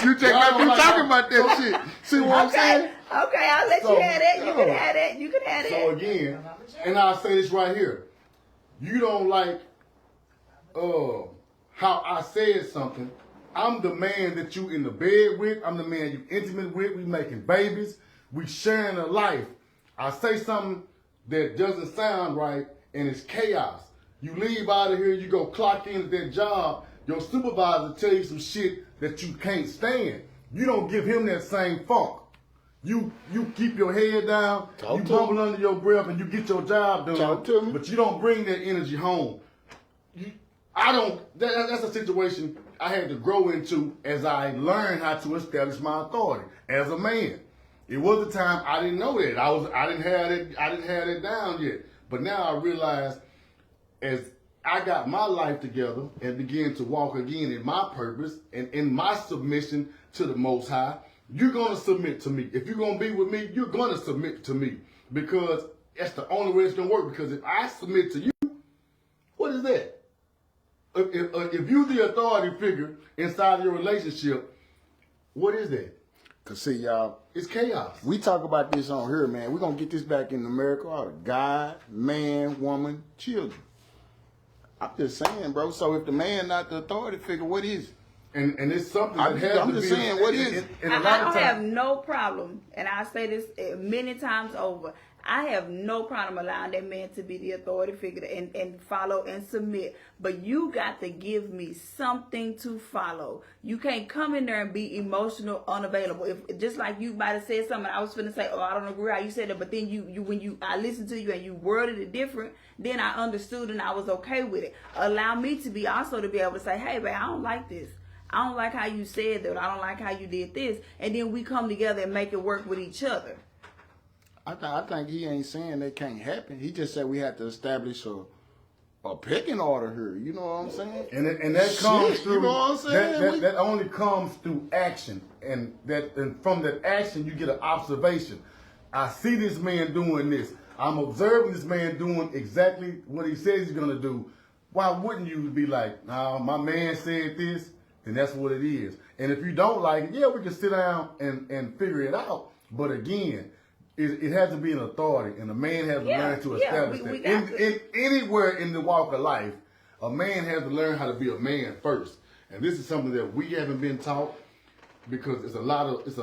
you talking about that shit. See what I'm saying? Okay, I'll let you have that. You can have that. So again, and I'll say this right here. You don't like how I said something. I'm the man that you in the bed with. I'm the man you intimate with. We making babies. We sharing a life. I say something that doesn't sound right and it's chaos. You leave out of here, you go clock in at that job. Your supervisor tell you some shit that you can't stand. You don't give him that same funk. You keep your head down, you bumble under your breath, and you get your job done. But you don't bring that energy home. That's a situation I had to grow into as I learned how to establish my authority as a man. It was a time I didn't know that. I didn't have it down yet. But now I realize as I got my life together and began to walk again in my purpose and in my submission to the Most High, you're going to submit to me. If you're going to be with me, you're going to submit to me, because that's the only way it's going to work. Because if I submit to you, what is that? If you're the authority figure inside your relationship, what is that? Cause see, y'all, It's chaos. we talk about this on here, man. We're gonna get this back in America. All the God, man, woman, children. I'm just saying, bro. So if the man not the authority figure, what is it? And it's something that has I'm to just be. saying, what is it? And a I lot of don't have times, no problem, and I say this many times over. I have no problem allowing that man to be the authority figure and follow and submit. But you got to give me something to follow. You can't come in there and be emotional, unavailable. If just like you might have said something, I was finna say, oh, I don't agree how you said it. But then I listened to you and you worded it different, then I understood and I was okay with it. Allow me to be also to be able to say, hey, man, I don't like this. I don't like how you said that. I don't like how you did this. And then we come together and make it work with each other. I think he ain't saying that can't happen. He just said we have to establish a pecking order here. You know what I'm saying? and that comes Shit, through. you know what I'm saying? That only comes through action, and from that action you get an observation. I see this man doing this. I'm observing this man doing exactly what he says he's gonna do. Why wouldn't you be like, nah, my man said this, then that's what it is. And if you don't like it, yeah, we can sit down and figure it out. But again, it has to be an authority, and a man has to learn to establish we that. got In anywhere in the walk of life, a man has to learn how to be a man first. And this is something that we haven't been taught, because it's a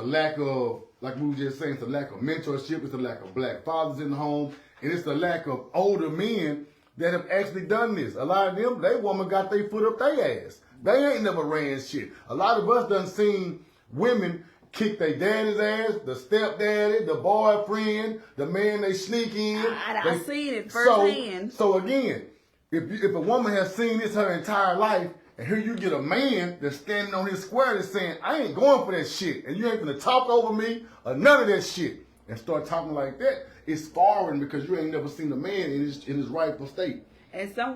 lack of, like we were just saying, it's a lack of mentorship, it's a lack of black fathers in the home, and it's a lack of older men that have actually done this. A lot of them, they woman got their foot up their ass. They ain't never ran shit. A lot of us done seen women kick their daddy's ass, the stepdaddy, the boyfriend, the man they sneak in. I seen it firsthand. So again, if a woman has seen this her entire life, and here you get a man that's standing on his square that's saying, I ain't going for that shit, and you ain't gonna talk over me or none of that shit, and start talking like that, it's foreign, because you ain't never seen a man in his rightful state. And some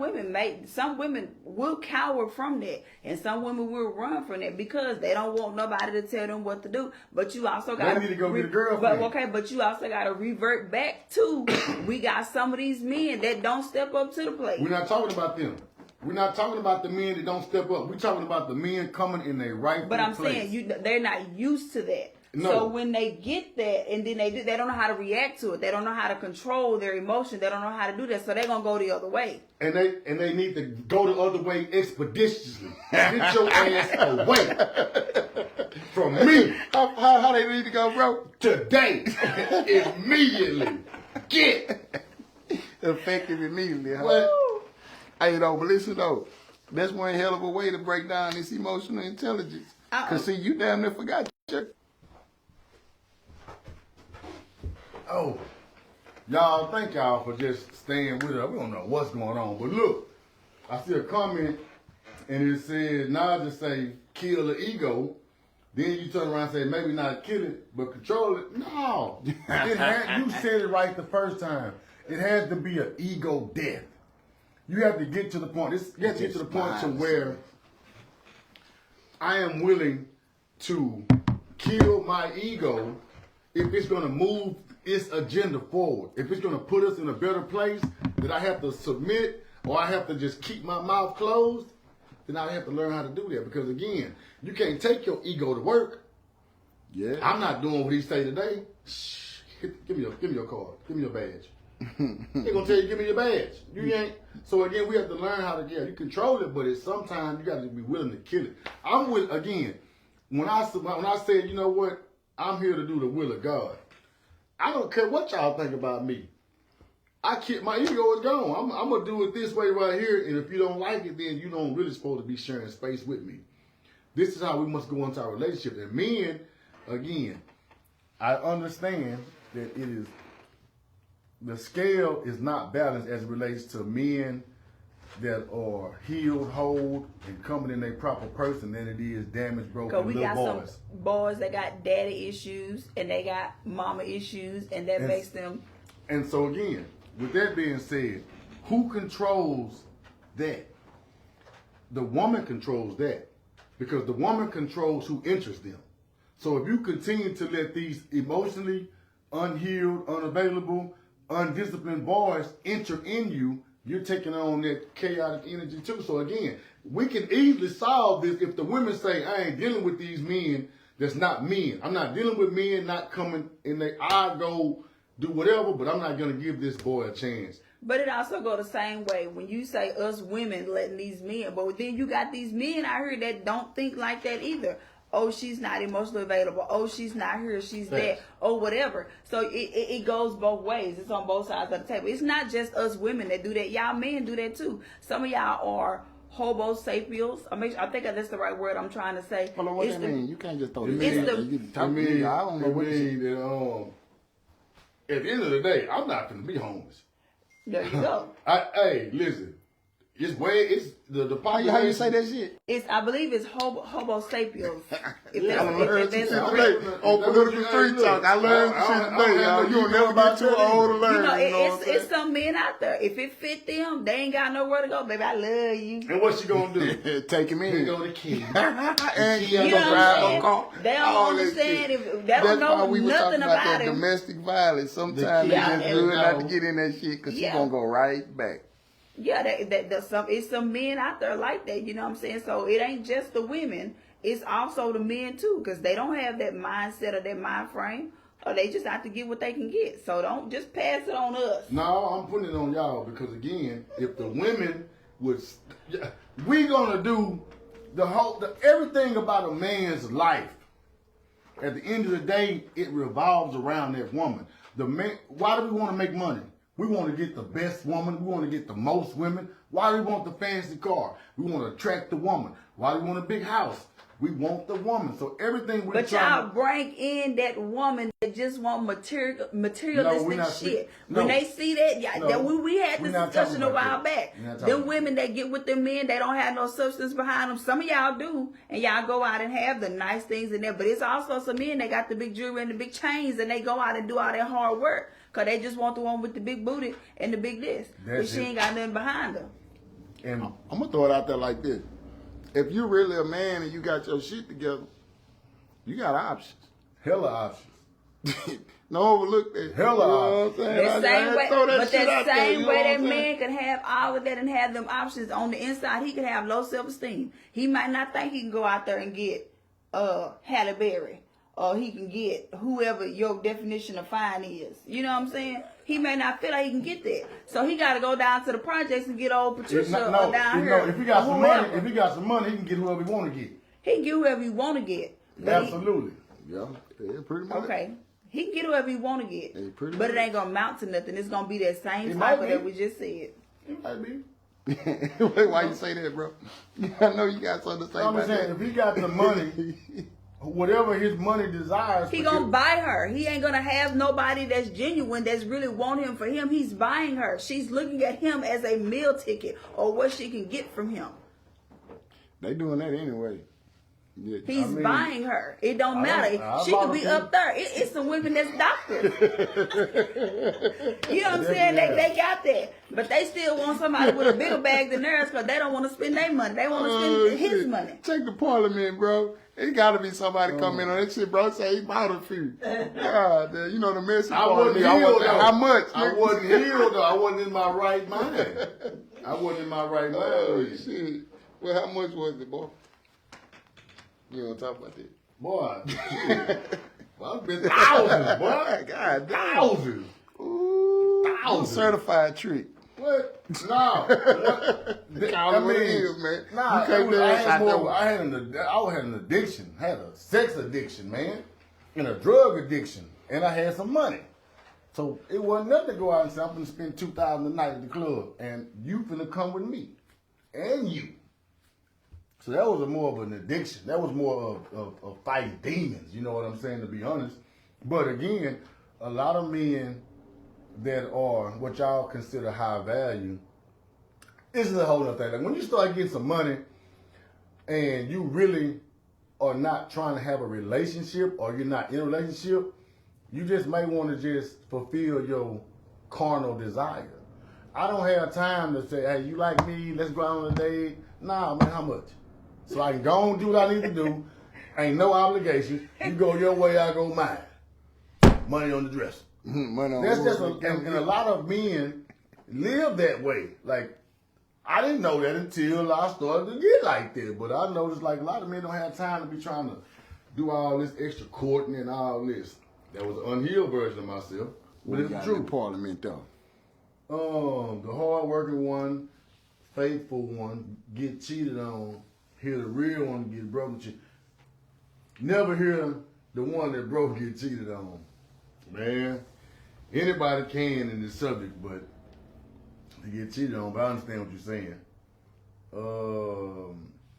women will cower from that, and some women will run from that because they don't want nobody to tell them what to do. But you also got They need to go get a girlfriend. But you also got to revert back to we got some of these men that don't step up to the plate. We're not talking about them. We're not talking about the men that don't step up. We're talking about the men coming in their rightful place. But I'm saying they're not used to that. No. So when they get that, and then they don't know how to react to it. They don't know how to control their emotion. They don't know how to do that. So they're gonna go the other way. And they need to go the other way expeditiously. Get your ass away from me How they need to go, bro? today, immediately. Get. Effective immediately, huh? What? Hey, though, but listen, though. That's one hell of a way to break down this emotional intelligence. Because, see, you damn near forgot your... Oh, y'all, thank y'all for just staying with us. We don't know what's going on, but look, I see a comment and it says, now just say kill the ego. Then you turn around and say maybe not kill it, but control it. No, you said it right the first time. It has to be an ego death. You have to get to the point. You have to get to the point to where I am willing to kill my ego if it's going to move its agenda forward. If it's going to put us in a better place, that I have to submit or I have to just keep my mouth closed, then I have to learn how to do that. Because again, you can't take your ego to work. Yeah. I'm not doing what he say today. Shh, give me your card. Give me your badge. They're gonna tell you, give me your badge. You ain't. So again, we have to learn how to, you control it, but it's sometimes you got to be willing to kill it. I'm with, again, when I said, you know what, I'm here to do the will of God. I don't care what y'all think about me. My ego is gone. I'm gonna do it this way right here, and if you don't like it, then you don't really supposed to be sharing space with me. This is how we must go into our relationship. And men, again, I understand that the scale is not balanced as it relates to men that are healed, whole, and coming in their proper person than it is damaged, broken Because we little got boys. some boys that got daddy issues and they got mama issues, and that makes them. And so again, with that being said, who controls that. The woman controls that because the woman controls who interests them. So if you continue to let these emotionally unhealed, unavailable, undisciplined boys enter in you, you're taking on that chaotic energy too. So again, we can easily solve this if the women say, I ain't dealing with these men that's not men. I'm not dealing with men not coming in their I go do whatever, but I'm not gonna give this boy a chance. But it also go the same way when you say us women letting these men, but then you got these men out here that don't think like that either. Oh, she's not emotionally available. Oh, she's not here. She's there. Oh, whatever. So it goes both ways. It's on both sides of the table. It's not just us women that do that. Y'all men do that too. Some of y'all are homo sapiens. I think that's the right word I'm trying to say. Hold on, what that mean? You can't just throw It this It's out the- there. You talk to me. I don't know what you mean that at the end of the day, I'm not gonna be homeless. There you go. Hey, listen. It's the How you say that shit? I believe it's homo sapiens. If I that's, learned if some that's shit today. On political street talk, I learned some shit today, y'all. You'll never be too old to learn. you know, You know what I'm it's some men out there. If it fit them, they ain't got nowhere to go. Baby, I love you. And what she gonna do? saying? Take him They in. go to King. And You you know gonna what I'm drive saying? a car. They don't All that understand shit. if they That's don't know why we were nothing talking about that about him. domestic violence. Sometimes Yeah, it's just and- good not to get in that shit because Yeah. she gonna go right back. Yeah, it's some men out there like that, you know what I'm saying? So it ain't just the women, it's also the men too, because they don't have that mindset or that mind frame, or they just have to get what they can get. So don't just pass it on us. No, I'm putting it on y'all because again, if the women would, we gonna do everything about a man's life. At the end of the day, it revolves around that woman. The man. Why do we want to make money? We want to get the best woman. We want to get the most women. Why do we want the fancy car? We want to attract the woman. Why do we want a big house? We want the woman. So everything we But y'all bring in that woman that just want materialistic not shit. no. When they see that, we had We're this not discussion talking a about while that. back. We're not talking Them about women that get with them men, they don't have no substance behind them. Some of y'all do, and y'all go out and have the nice things in there. But it's also some men that got the big jewelry and the big chains, and they go out and do all that hard work. Because they just want the one with the big booty and the big this. But That's she it. ain't got nothing behind her. And I'm gonna throw it out there like this: if you really a man and you got your shit together, you got options. hella options. No overlook that. Hella You know what I'm saying? That same way, throw but shit that out there, same you know way what that I'm saying? man can have all of that and have them options on the inside, he can have low self-esteem. He might not think he can go out there and get Halle Berry, or he can get whoever your definition of fine is. You know what I'm saying? He may not feel like he can get that, so he got to go down to the projects and get old Patricia or down here. if he got or some whoever. money, he can get whoever he want to get. He can get whoever he want to get. But he- Absolutely. Yeah, pretty much. Okay. He can get whoever he want to get, Hey, pretty but it much. aining gonna amount to nothing. It's gonna be that same It might cycle be. that we just said. It might be. Wait, why you say that, bro? I know you got something to say I'm about just saying, that. if he got the money, whatever his money desires, He gonna buy her. He ain't gonna have nobody that's genuine, that's really want him for him. He's buying her. She's looking at him as a meal ticket or what she can get from him. They doing that anyway. Yeah. He's mean, buying her. It don't I matter. don't- She could be up there. It's some women that's doctors. You know what I'm saying? They got that. But they still want somebody with a bigger bag than theirs because they don't want to spend their money. They want to spend his shit. money. Check the parliament, bro. It gotta be somebody come in on that shit, bro. Say he bought a few. God, you know the message. I wasn't healed though. How much? I nigga? wasn't healed though. I wasn't in my right mind. I wasn't in my right mind. Oh shit. Well, how much was it, boy? You don't talk about that. Boy, shit. Well, I've been thousands, boy. God damn. Thousands. Ooh, I'm a Thousands. certified trick. What? No. What? Call it what it is, man. Nah, You can't I dance out had there. more. I had an addiction. I had a sex addiction, man, and a drug addiction, and I had some money. So it wasn't nothing to go out and say I'm gonna spend $2,000 a night at the club, and you finna come with me, and you. So that was more of an addiction. That was more of fighting demons. You know what I'm saying? To be honest, but again, a lot of men that are what y'all consider high value. This is a whole other thing. Like when you start getting some money and you really are not trying to have a relationship or you're not in a relationship, you just may want to just fulfill your carnal desire. I don't have time to say, hey, you like me? Let's go out on a date. Nah, man, how much? So I can go and do what I need to do. Ain't no obligation. You go your way, I go mine. Money on the dresser. Money on That's the just, dresser. and a lot of men live that way. Like, I didn't know that until I started to get like that. But I noticed like a lot of men don't have time to be trying to do all this extra courting and all this. That was an unhealed version of myself. But it's true. Parliament though. The hard-working one, faithful one, get cheated on. Hear the real one get broken. Never hear the one that broke get cheated on. Man, anybody can in this subject, but to get cheated on. But I understand what you're saying.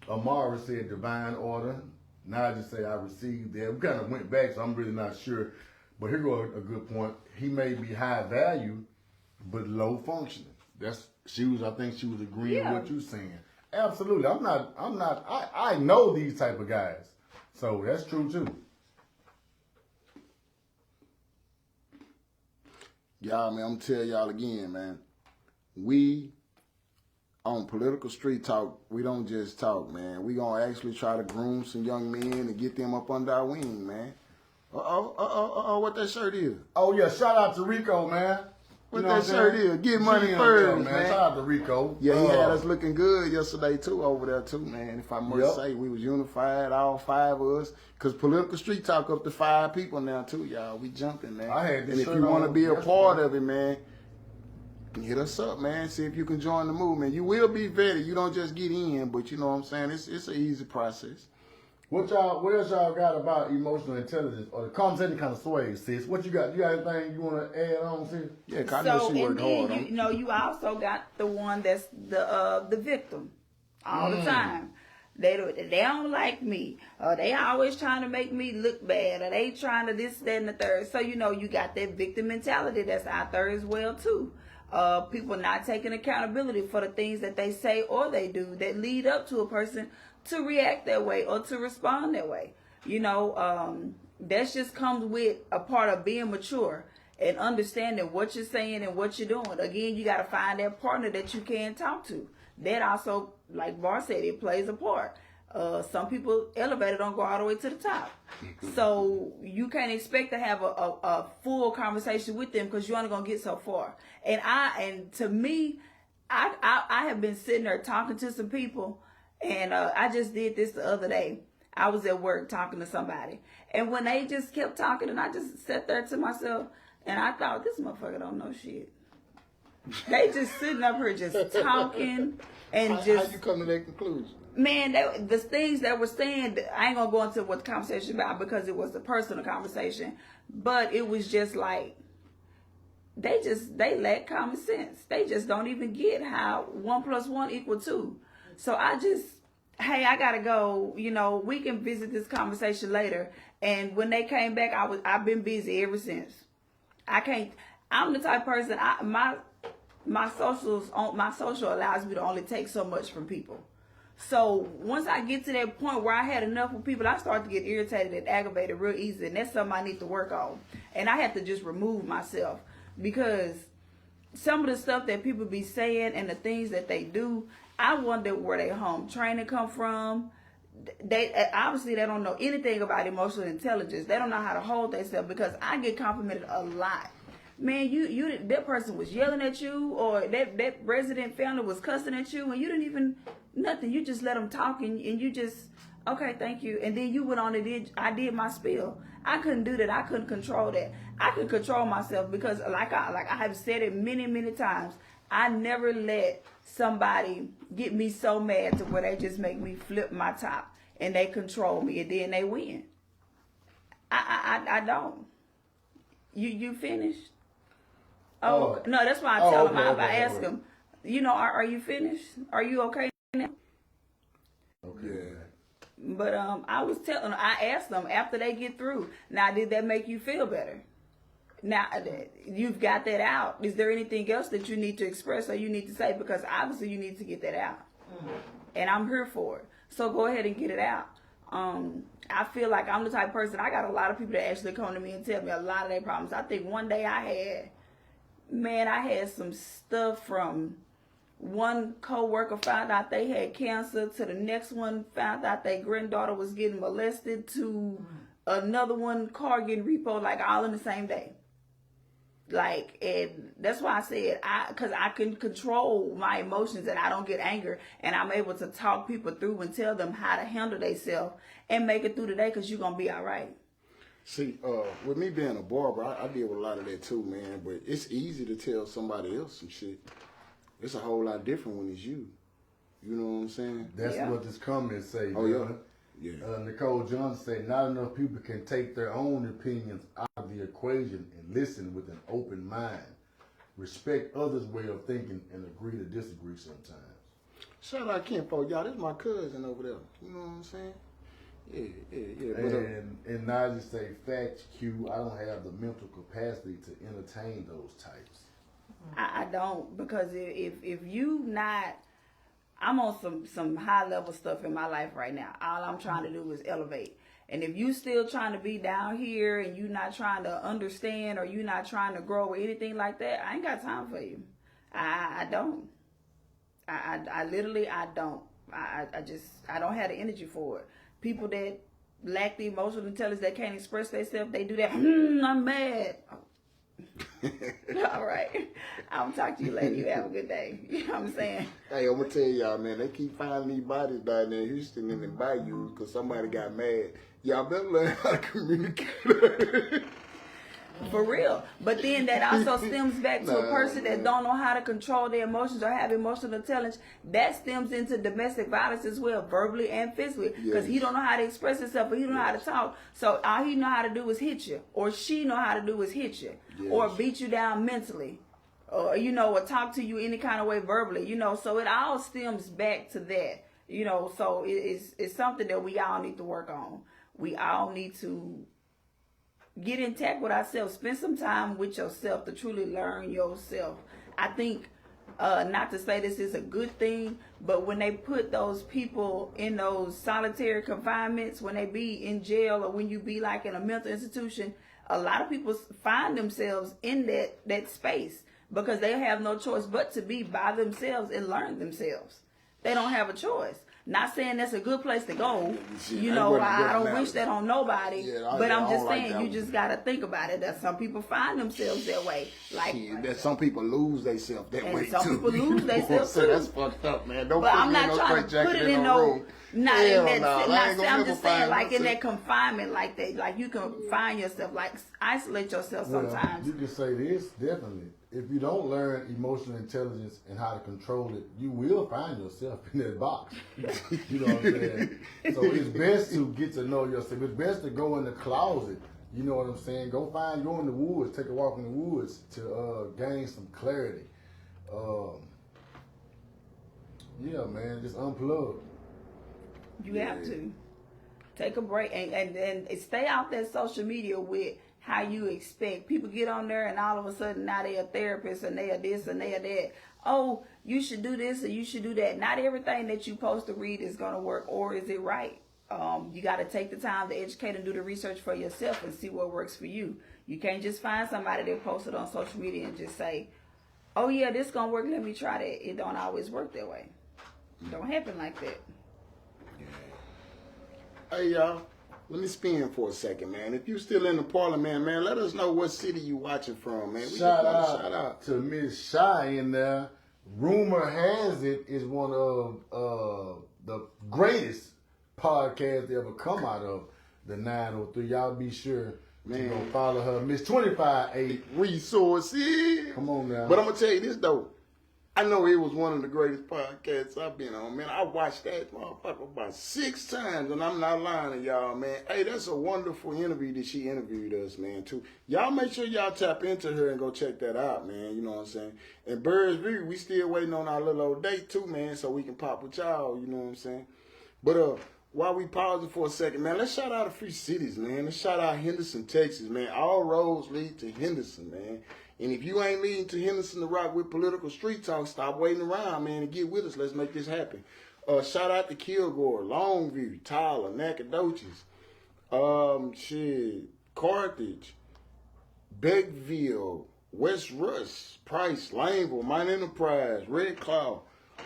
Amara said divine order. Naja say I received that. We kind of went back, so I'm really not sure. But here go a good point. He may be high value, but low functioning. I think she was agreeing with what you're saying. Absolutely. I know these type of guys. So that's true too. Y'all, man, I'm gonna tell y'all again, man. We on Political Street Talk, we don't just talk, man. We gonna actually try to groom some young men and get them up under our wing, man. What that shirt is? Oh yeah, shout out to Rico, man. What that shirt is? Get money first, man. Shout out to Rico. Yeah, he had us looking good yesterday too over there too, man. If I must say, we was unified, all 5 of us. Cause Political Street Talk up to 5 people now too, y'all. We jumping, man. I had this and if shirt you want to on be a yesterday. part of it, man, hit us up, man. See if you can join the movement. You will be vetted. You don't just get in, but you know what I'm saying. It's an easy process. What else y'all got about emotional intelligence or the conversation kind of sways, sis? What you got? You got anything you want to add on, sis? Yeah, I know So she and worked hard on then it. you know you also got the one that's the victim all the time. They don't like me. They always trying to make me look bad. Or they trying to this, that, and the third. So you know you got that victim mentality that's out there as well too. People not taking accountability for the things that they say or they do that lead up to a person to react that way or to respond that way. You know, that just comes with a part of being mature and understanding what you're saying and what you're doing. Again, you got to find that partner that you can talk to. That also, like Bar said, it plays a part. Some people elevator don't go all the way to the top. So you can't expect to have a full conversation with them because you're only going to get so far. And to me, I have been sitting there talking to some people, and I just did this the other day. I was at work talking to somebody, and when they just kept talking, and I just sat there to myself, and I thought, this motherfucker don't know shit. They just sitting up here just talking and How just... you come to that conclusion? Man, the things that were saying, I ain't gonna go into what the conversation about because it was a personal conversation, but it was just like, they lack common sense. They just don't even get how 1 + 1 = 2. So hey, I gotta go, you know, we can visit this conversation later. And when they came back, I've been busy ever since. I'm the type of person, my social allows me to only take so much from people. So once I get to that point where I had enough with people, I start to get irritated and aggravated real easy. And that's something I need to work on. And I have to just remove myself because some of the stuff that people be saying and the things that they do, I wonder where their home training come from. They obviously they don't know anything about emotional intelligence. They don't know how to hold themselves because I get complimented a lot. Man, you that person was yelling at you, or that resident family was cussing at you, and you didn't even nothing. You just let them talk, and you just okay, thank you, and then you went on and I did my spiel. I couldn't do that. I couldn't control that. I could control myself because, like I have said it many times, I never let somebody get me so mad to where they just make me flip my top and they control me, and then they win. I don't. You finished? Oh, no, that's why I tell them. I ask them, you know, are you finished? Are you okay now? Okay. But I was telling them, I asked them after they get through, now, did that make you feel better? Now, you've got that out. Is there anything else that you need to express or you need to say? Because obviously you need to get that out. And I'm here for it. So go ahead and get it out. I feel like I'm the type of person, I got a lot of people that actually come to me and tell me a lot of their problems. I think one day I had Man, I had some stuff from one co-worker found out they had cancer, to the next one found out their granddaughter was getting molested, to another one car getting repoed, like all in the same day. Like, and that's why I said, because I can control my emotions and I don't get anger, and I'm able to talk people through and tell them how to handle themselves and make it through the day, because you're going to be all right. See, with me being a barber, I deal with a lot of that too, man. But it's easy to tell somebody else some shit. It's a whole lot different when it's you. You know what I'm saying? That's Yeah. what this comment say. Oh, yeah. brother. Yeah. Nicole Johnson said, not enough people can take their own opinions out of the equation and listen with an open mind. Respect others' way of thinking and agree to disagree sometimes. Shout out Kenfolk, y'all. This is my cousin over there. You know what I'm saying? Yeah. But, And Najee say, facts, Q, I don't have the mental capacity to entertain those types. I don't, because if you not, I'm on some high level stuff in my life right now. All I'm trying to do is elevate. And if you still trying to be down here and you not trying to understand, or you not trying to grow or anything like that, I ain't got time for you. I don't. I literally, I don't. I don't have the energy for it. People that lack the emotional intelligence, that can't express themselves, they do that. I'm mad. All right. I'll talk to you later. You have a good day. You know what I'm saying? hey, I'm gonna tell y'all, man. They keep finding these bodies down there in Houston and in Bayou because somebody got mad. Y'all better learn how to communicate. For real. But then that also stems back to a person that don't know how to control their emotions or have emotional intelligence. That stems into domestic violence as well, verbally and physically. Because he don't know how to express himself, or he don't know how to talk. So all he know how to do is hit you. Or she know how to do is hit you. Yes. Or beat you down mentally. Or, or talk to you any kind of way verbally. So it all stems back to that. So it's something that we all need to work on. We all need to get intact with ourselves. Spend some time with yourself to truly learn yourself. I think, not to say this is a good thing, but when they put those people in those solitary confinements, when they be in jail, or when you be like in a mental institution, a lot of people find themselves in that space because they have no choice but to be by themselves and learn themselves. They don't have a choice. Not saying that's a good place to go. I don't wish that on nobody. But I'm just saying, you just got to think about it. That some people find themselves that way. Like that some people lose themselves that way too. Some people lose themselves too. That's fucked up, man. Don't but put I'm me not in no trying to put it in no. Not in that. I'm just saying, like in that confinement, like that. Like you can find yourself, like isolate yourself sometimes. You can say this definitely. If you don't learn emotional intelligence and how to control it, you will find yourself in that box. You know what I'm saying? So it's best to get to know yourself. It's best to go in the closet. You know what I'm saying? Go in the woods, take a walk in the woods to gain some clarity. Yeah, man, just unplug. You have to take a break and stay out that social media with how you expect. People get on there and all of a sudden now they're a therapist and they are this and they are that. Oh, you should do this or you should do that. Not everything that you post to read is going to work, or is it right? You got to take the time to educate and do the research for yourself and see what works for you. You can't just find somebody that posted on social media and just say, oh yeah, this going to work, let me try that. It don't always work that way. It don't happen like that. Hey, y'all. Let me spin for a second, man. If you still in the parliament, man, let us know what city you watching from, man. Shout out to Miss Shy in there. Rumor has it is one of the greatest podcasts to ever come out of the 903. Y'all be sure to go follow her. Miss 25-8 Resources. Come on now. But I'm going to tell you this, though. I know it was one of the greatest podcasts I've been on, man. I watched that motherfucker about 6 times, and I'm not lying to y'all, man. Hey, that's a wonderful interview that she interviewed us, man, too. Y'all make sure y'all tap into her and go check that out, man. You know what I'm saying? And Birds View, we still waiting on our little old date, too, man, so we can pop with y'all, you know what I'm saying? But while we pausing for a second, man, let's shout out a few cities, man. Let's shout out Henderson, Texas, man. All roads lead to Henderson, man. And if you ain't leading to Henderson to rock with political street talk, stop waiting around, man, and get with us. Let's make this happen. Shout out to Kilgore, Longview, Tyler, Nacogdoches, Carthage, Beckville, West Rush, Price, Laneville, Mine Enterprise, Red Cloud,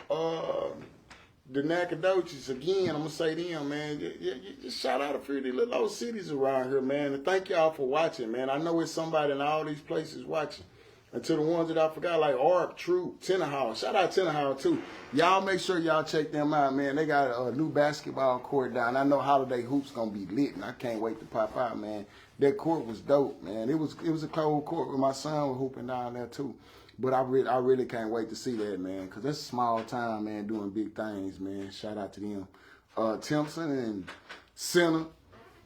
the Nacogdoches. Again, I'm gonna say them, man. Just shout out a few of these little old cities around here, man. And thank y'all for watching, man. I know it's somebody in all these places watching. And to the ones that I forgot, like Arp, Troop, Tennerhouse. Shout out Tennerhouse too. Y'all make sure y'all check them out, man. They got a new basketball court down. I know Holiday Hoops gonna be lit, and I can't wait to pop out, man. That court was dope, man. It was a cold court where my son was hooping down there too. But I really can't wait to see that, man, because that's a small time, man, doing big things, man. Shout out to them. Timpson and Center,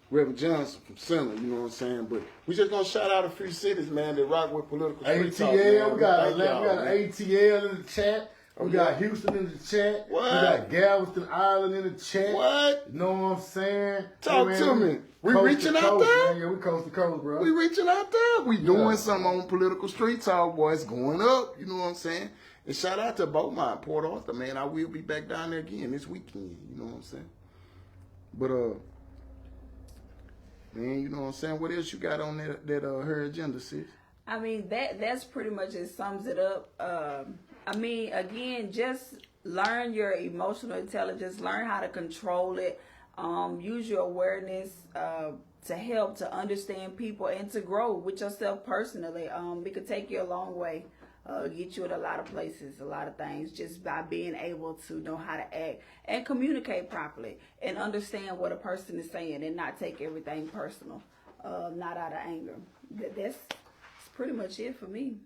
Reverend Johnson from Center, you know what I'm saying? But we just going to shout out a few cities, man, that rock with political street talk, man. ATL, we got Thank y'all, man. ATL in the chat. We got Houston in the chat. What? We got Galveston Island in the chat. What? You know what I'm saying? Talk Hey, to man, me. We coast reaching to out coast, there? Man. Yeah, we coast to coast, bro. We reaching out there. We doing Yeah. something on political street talk, boy. It's going up. You know what I'm saying? And shout out to Beaumont, Port Arthur, man. I will be back down there again this weekend. You know what I'm saying? But man, you know what I'm saying? What else you got on that her agenda, sis? I mean, that's pretty much it sums it up. I mean, again, just learn your emotional intelligence, learn how to control it, use your awareness to help to understand people and to grow with yourself personally. It could take you a long way, get you in a lot of places, a lot of things, just by being able to know how to act and communicate properly and understand what a person is saying and not take everything personal, not out of anger. That's pretty much it for me.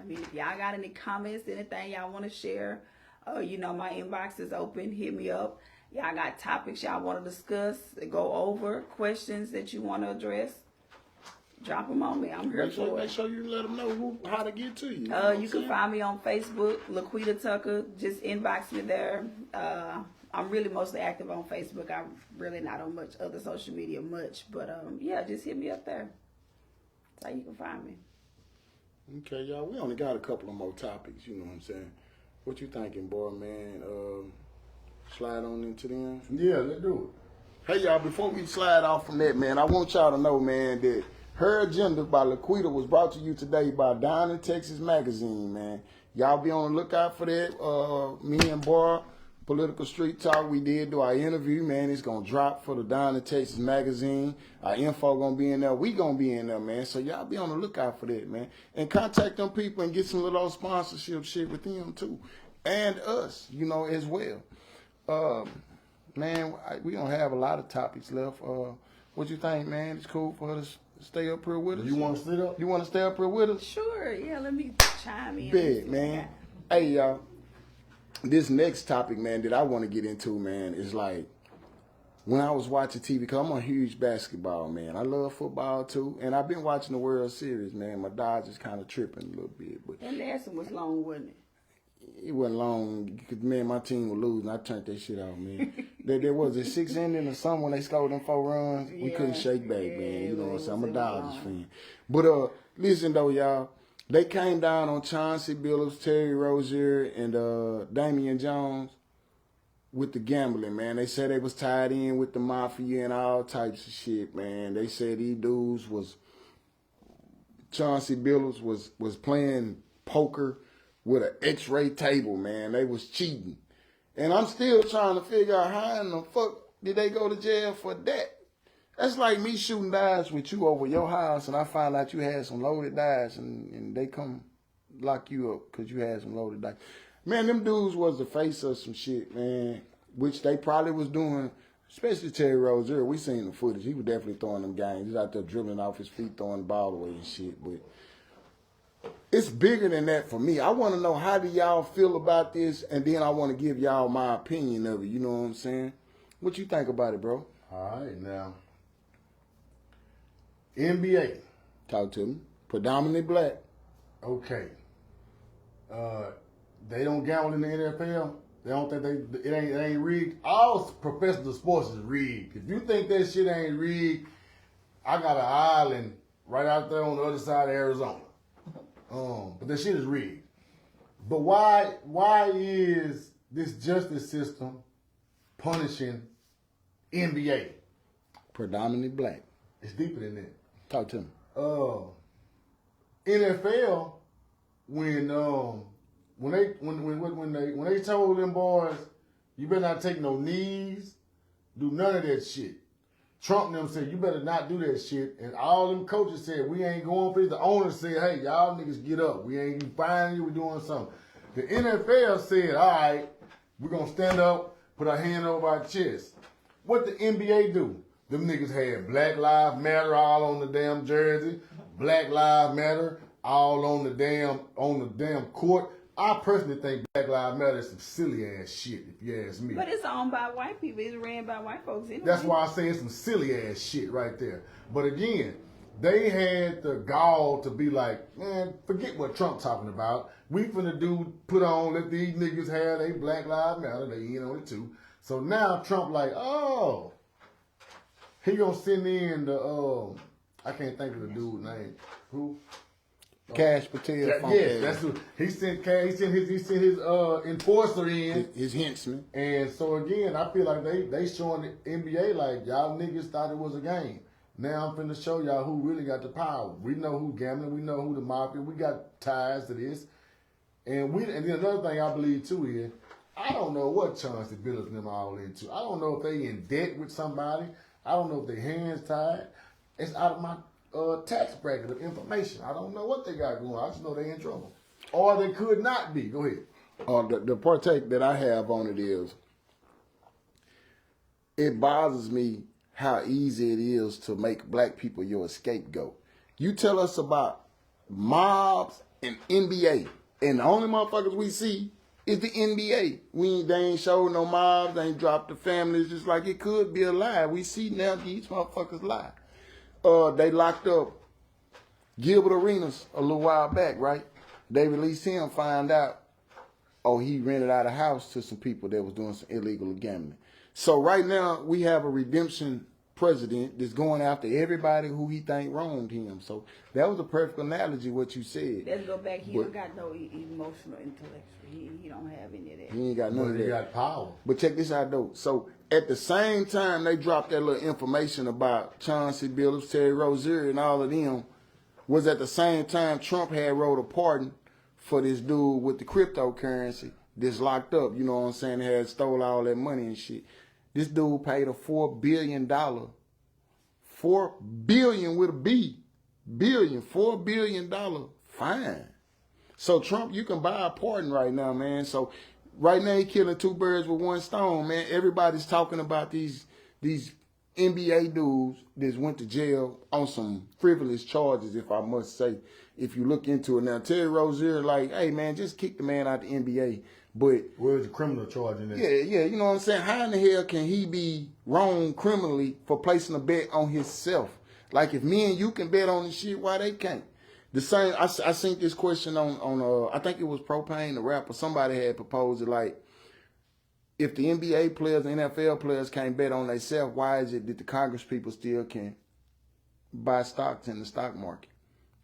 I mean, if y'all got any comments, anything y'all want to share, you know, my inbox is open. Hit me up. Y'all got topics y'all want to discuss, go over, questions that you want to address, drop them on me. I'm here Make for it. sure you let them know how to get to you. You can find me on Facebook, Laquita Tucker. Just inbox me there. I'm really mostly active on Facebook. I'm really not on much other social media much, but yeah, just hit me up there. That's how you can find me. Okay, y'all. We only got a couple of more topics. You know what I'm saying? What you thinking, boy, man? Slide on into them. Yeah, let's do Hey, y'all. Before we slide off from that, man, I want y'all to know, man, that Her Agenda by Laquita was brought to you today by Down in Texas Magazine, man. Y'all be on the lookout for that. Me and Bar, Political Street Talk, we did do our interview, man. It's going to drop for the Down in Texas Magazine. Our info going to be in there. We going to be in there, man. So y'all be on the lookout for that, man. And contact them people and get some little sponsorship shit with them, too. And us, you know, as well. Man, we don't have a lot of topics left. What you think, man? It's cool for us to stay up here with it. us? You want to sit up? You want to stay up here with us? Sure, yeah, let me chime in. Big, man. Hey, y'all. This next topic, man, that I want to get into, man, is like when I was watching TV, because I'm a huge basketball, man. I love football, too. And I've been watching the World Series, man. My Dodgers kind of tripping a little bit. But That last one was long, wasn't it? it wasn't long because, man, my team was losing. I turned that shit off, man. there was a 6th inning or something when they scored them 4 runs. We couldn't shake back, man. You know what I'm saying? I'm a Dodgers fan. But listen, though, y'all. They came down on Chauncey Billups, Terry Rozier, and Damian Jones with the gambling, man. They said they was tied in with the mafia and all types of shit, man. They said these dudes was, Chauncey Billups was playing poker with an X-ray table, man. They was cheating. And I'm still trying to figure out how in the fuck did they go to jail for that? That's like me shooting dice with you over your house and I find out you had some loaded dice and they come lock you up because you had some loaded dice. Man, them dudes was the face of some shit, man, which they probably was doing, especially Terry Rozier. We seen the footage. He was definitely throwing them games. He was out there dribbling off his feet, throwing the ball away and shit. But it's bigger than that for me. I want to know how do y'all feel about this, and then I want to give y'all my opinion of it. You know what I'm saying? What you think about it, bro? All right, now. NBA. Talk to me. Predominantly black. Okay. They don't gamble in the NFL. They don't think it ain't rigged. All professional sports is rigged. If you think that shit ain't rigged, I got an island right out there on the other side of Arizona. But that shit is rigged. But why is this justice system punishing NBA? Predominantly black. It's deeper than that. Talk to me. NFL, when they told them boys, you better not take no knees, do none of that shit. Trump and them said, you better not do that shit. And all them coaches said, we ain't going for this. The owner said, hey, y'all niggas get up. We ain't even firing you. We doing something. The NFL said, all right, we're going to stand up, put our hand over our chest. What the NBA do? Them niggas had Black Lives Matter all on the damn jersey, Black Lives Matter all on the damn court. I personally think Black Lives Matter is some silly ass shit, if you ask me. But it's owned by white people. It's ran by white folks anyway. That's why I say it's some silly ass shit right there. But again, they had the gall to be like, man, forget what Trump talking about. We finna let these niggas have they Black Lives Matter. They in on it too. So now Trump like, oh, he gonna send in the I can't think of the dude's name. Who? Cash Patel. Yes, that's who. He sent his enforcer in. His henchman. And so again, I feel like they showing the NBA like y'all niggas thought it was a game. Now I'm finna show y'all who really got the power. We know who gambling. We know who the mafia. We got ties to this. And then another thing I believe too is I don't know what Chauncey Billups and them all into. I don't know if they in debt with somebody. I don't know if their hands tied. It's out of my tax bracket of information. I don't know what they got going on. I just know they in trouble. Or they could not be. Go ahead. The partake that I have on it is, it bothers me how easy it is to make black people your scapegoat. You tell us about mobs and NBA, and the only motherfuckers we see is the NBA. They ain't showed no mobs, they ain't dropped the families, just like it could be a lie. We see now these motherfuckers lie. They locked up Gilbert Arenas a little while back, right? They released him, find out, he rented out a house to some people that was doing some illegal gambling. So right now, we have a redemption president that's going after everybody who he think wronged him. So that was a perfect analogy, what you said. Let's go back. He don't got no emotional intellectual. He don't have any of that. He ain't got none of that. He got power. But check this out, though. So at the same time they dropped that little information about Chauncey Billups, Terry Rozier, and all of them, was at the same time Trump had wrote a pardon for this dude with the cryptocurrency that's locked up. You know what I'm saying? He had stole all that money and shit. This dude paid a $4 billion, $4 billion with a B, $4 billion fine. So Trump, you can buy a pardon right now, man. So right now he killing two birds with one stone, man. Everybody's talking about these NBA dudes that went to jail on some frivolous charges, if I must say. If you look into it now, Terry Rozier, like, hey man, just kick the man out the NBA. But where's the criminal charge in that? Yeah, you know what I'm saying? How in the hell can he be wrong criminally for placing a bet on himself? Like if me and you can bet on this shit, why they can't? The same, I seen this question on I think it was Propane the rapper. Somebody had proposed it like, if the NBA players and NFL players can't bet on themselves, why is it that the Congress people still can buy stocks in the stock market?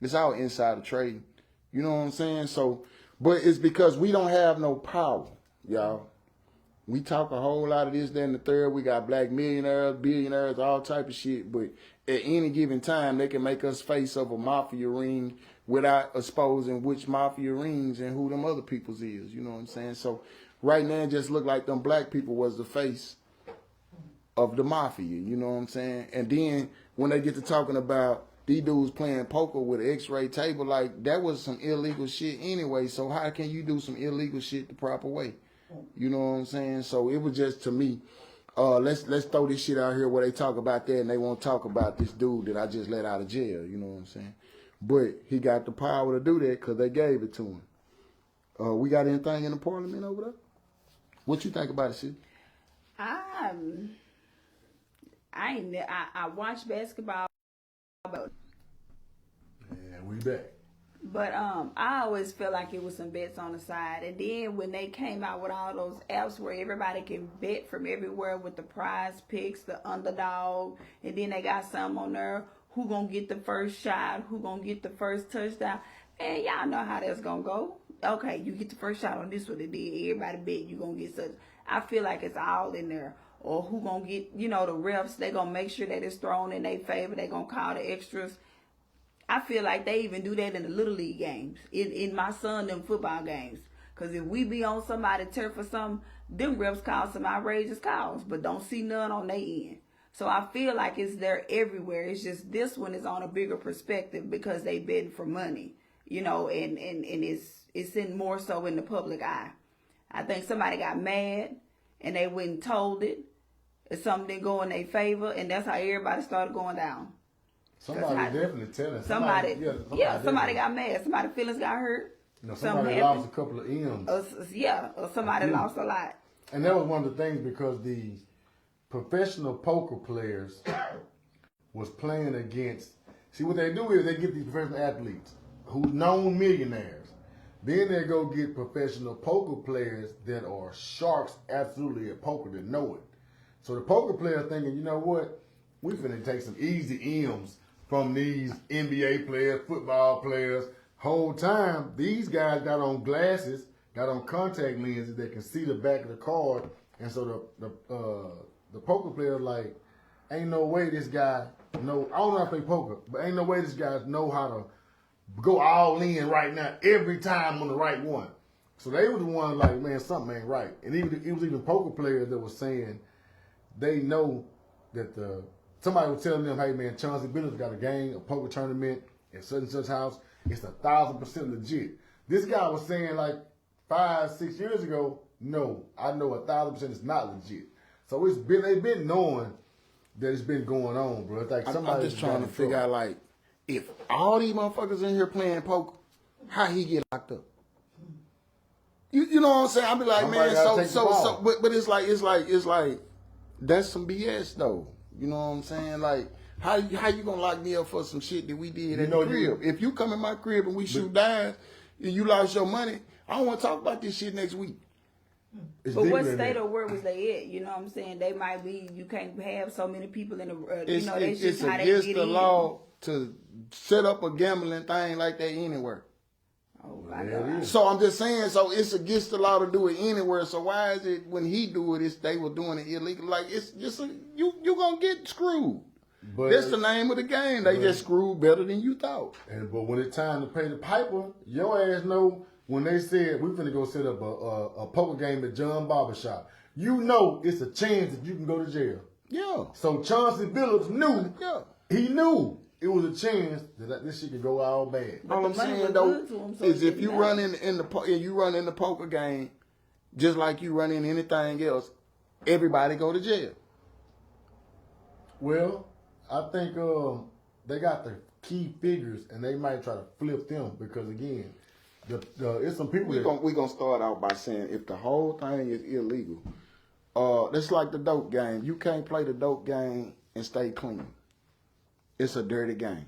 It's all insider trading. You know what I'm saying? So, but it's because we don't have no power, y'all. We talk a whole lot of this, that, and the third. We got black millionaires, billionaires, all type of shit. But at any given time, they can make us face of a mafia ring without exposing which mafia rings and who them other people's is. You know what I'm saying? So right now, it just looked like them black people was the face of the mafia. You know what I'm saying? And then when they get to talking about these dudes playing poker with an X-ray table, like that was some illegal shit anyway. So how can you do some illegal shit the proper way? You know what I'm saying? So it was just, to me, let's throw this shit out here where they talk about that and they won't talk about this dude that I just let out of jail. You know what I'm saying? But he got the power to do that because they gave it to him. We got anything in the parliament over there? What you think about it, sis? I watch basketball, but we back. But I always felt like it was some bets on the side. And then when they came out with all those apps where everybody can bet from everywhere with the prize picks, the underdog, and then they got some on there, who gonna get the first shot, who gonna get the first touchdown. Man, y'all know how that's gonna go. Okay, you get the first shot on this one, and then everybody bet you gonna get such. I feel like it's all in there. Or who gonna get, the refs, they gonna make sure that it's thrown in their favor. They gonna call the extras. I feel like they even do that in the little league games, in my son them football games. Cause if we be on somebody's turf for something, them refs call some outrageous calls, but don't see none on their end. So I feel like it's there everywhere. It's just this one is on a bigger perspective because they bid for money, you know, and it's in more so in the public eye. I think somebody got mad and they went and told it. If something didn't go in their favor, and that's how everybody started going down. Somebody definitely telling. Somebody definitely. got mad. Somebody's feelings got hurt. You know, somebody lost a couple of M's. Or somebody lost a lot. And that was one of the things because the professional poker players was playing against. See, what they do is they get these professional athletes who's known millionaires. Then they go get professional poker players that are sharks absolutely at poker that know it. So the poker player thinking, you know what? We finna take some easy M's from these NBA players, football players. Whole time, these guys got on glasses, got on contact lenses that can see the back of the card. And so the poker player like, ain't no way this guy know. I don't know how to play poker, but ain't no way this guy know how to go all in right now every time on the right one. So they were the ones like, man, something ain't right. And it was even poker players that was saying they know that somebody was telling them, hey man, Chauncey Billups got a game, a poker tournament at such and such house. It's 1,000% legit. This guy was saying like 5-6 years ago, no, I know 1,000% is not legit. So they've been knowing that it's been going on, bro. It's like I'm just trying to figure out, like, if all these motherfuckers in here playing poker, how he get locked up? You know what I'm saying? I be like, Somebody man, so but it's like that's some BS though. You know what I'm saying? Like, how you gonna lock me up for some shit that we did at the crib? If you come in my crib and we shoot dimes and you lost your money, I don't want to talk about this shit next week. But what state or where was they at? You know what I'm saying? They might be. You can't have so many people in the. It's against the law to set up a gambling thing like that anywhere. Oh my God. So I'm just saying. So it's against the law to do it anywhere. So why is it when he do it, they were doing it illegal? Like it's just you gonna get screwed. But that's the name of the game. They just screwed better than you thought. But when it's time to pay the piper, your ass know. When they said we finna go set up a poker game at John Barbershop, you know it's a chance that you can go to jail. Yeah. So Chauncey Billups knew. Yeah. He knew it was a chance that this shit could go all bad. All I'm saying though is if you run in the poker game, just like you run in anything else, everybody go to jail. Well, I think they got the key figures and they might try to flip them because again. It's some people. We're gonna start out by saying if the whole thing is illegal, it's like the dope game. You can't play the dope game and stay clean. It's a dirty game.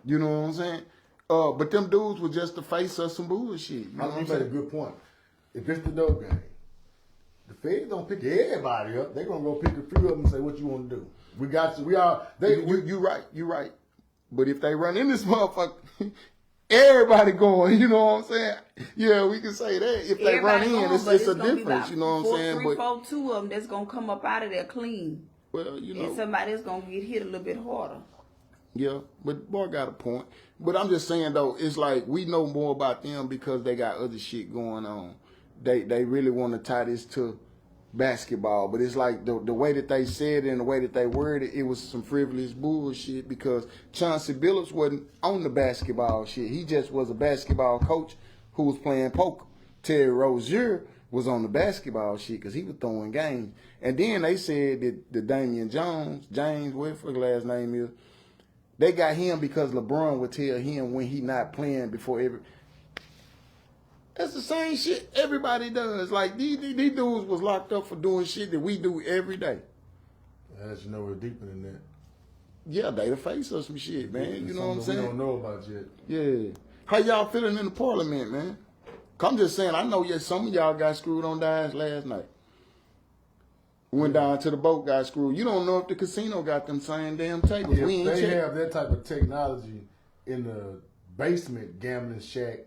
You know what I'm saying? But them dudes were just the face of some bullshit. You know what I'm made a saying? good point. If it's the dope game, the feds don't pick everybody up. They're gonna go pick a few of them and say, "What you want to do?" We got you. We are. You right. But if they run in this motherfucker. Everybody going, you know what I'm saying? Yeah, we can say that. If they run in, it's a difference, you know what I'm saying? 3, 4, 2 of them that's going to come up out of there clean. Well, you know. And somebody that's going to get hit a little bit harder. Yeah, but boy got a point. But I'm just saying, though, it's like we know more about them because they got other shit going on. They really want to tie this to basketball, but it's like the way that they said it and the way that they worded it was some frivolous bullshit because Chauncey Billups wasn't on the basketball shit. He just was a basketball coach who was playing poker. Terry Rozier was on the basketball shit because he was throwing games. And then they said that the Damian James, whatever his last name is, they got him because LeBron would tell him when he not playing before every. That's the same shit everybody does. Like, these dudes was locked up for doing shit that we do every day. As you know, we're deeper than that. Yeah, they the face of some shit, man. You know what I'm saying? We don't know about yet. Yeah. How y'all feeling in the parliament, man? I'm just saying, I know some of y'all got screwed on dimes last night. Went down to the boat, got screwed. You don't know if the casino got them same damn tables. If we ain't they checked. have that type of technology in the basement gambling shack,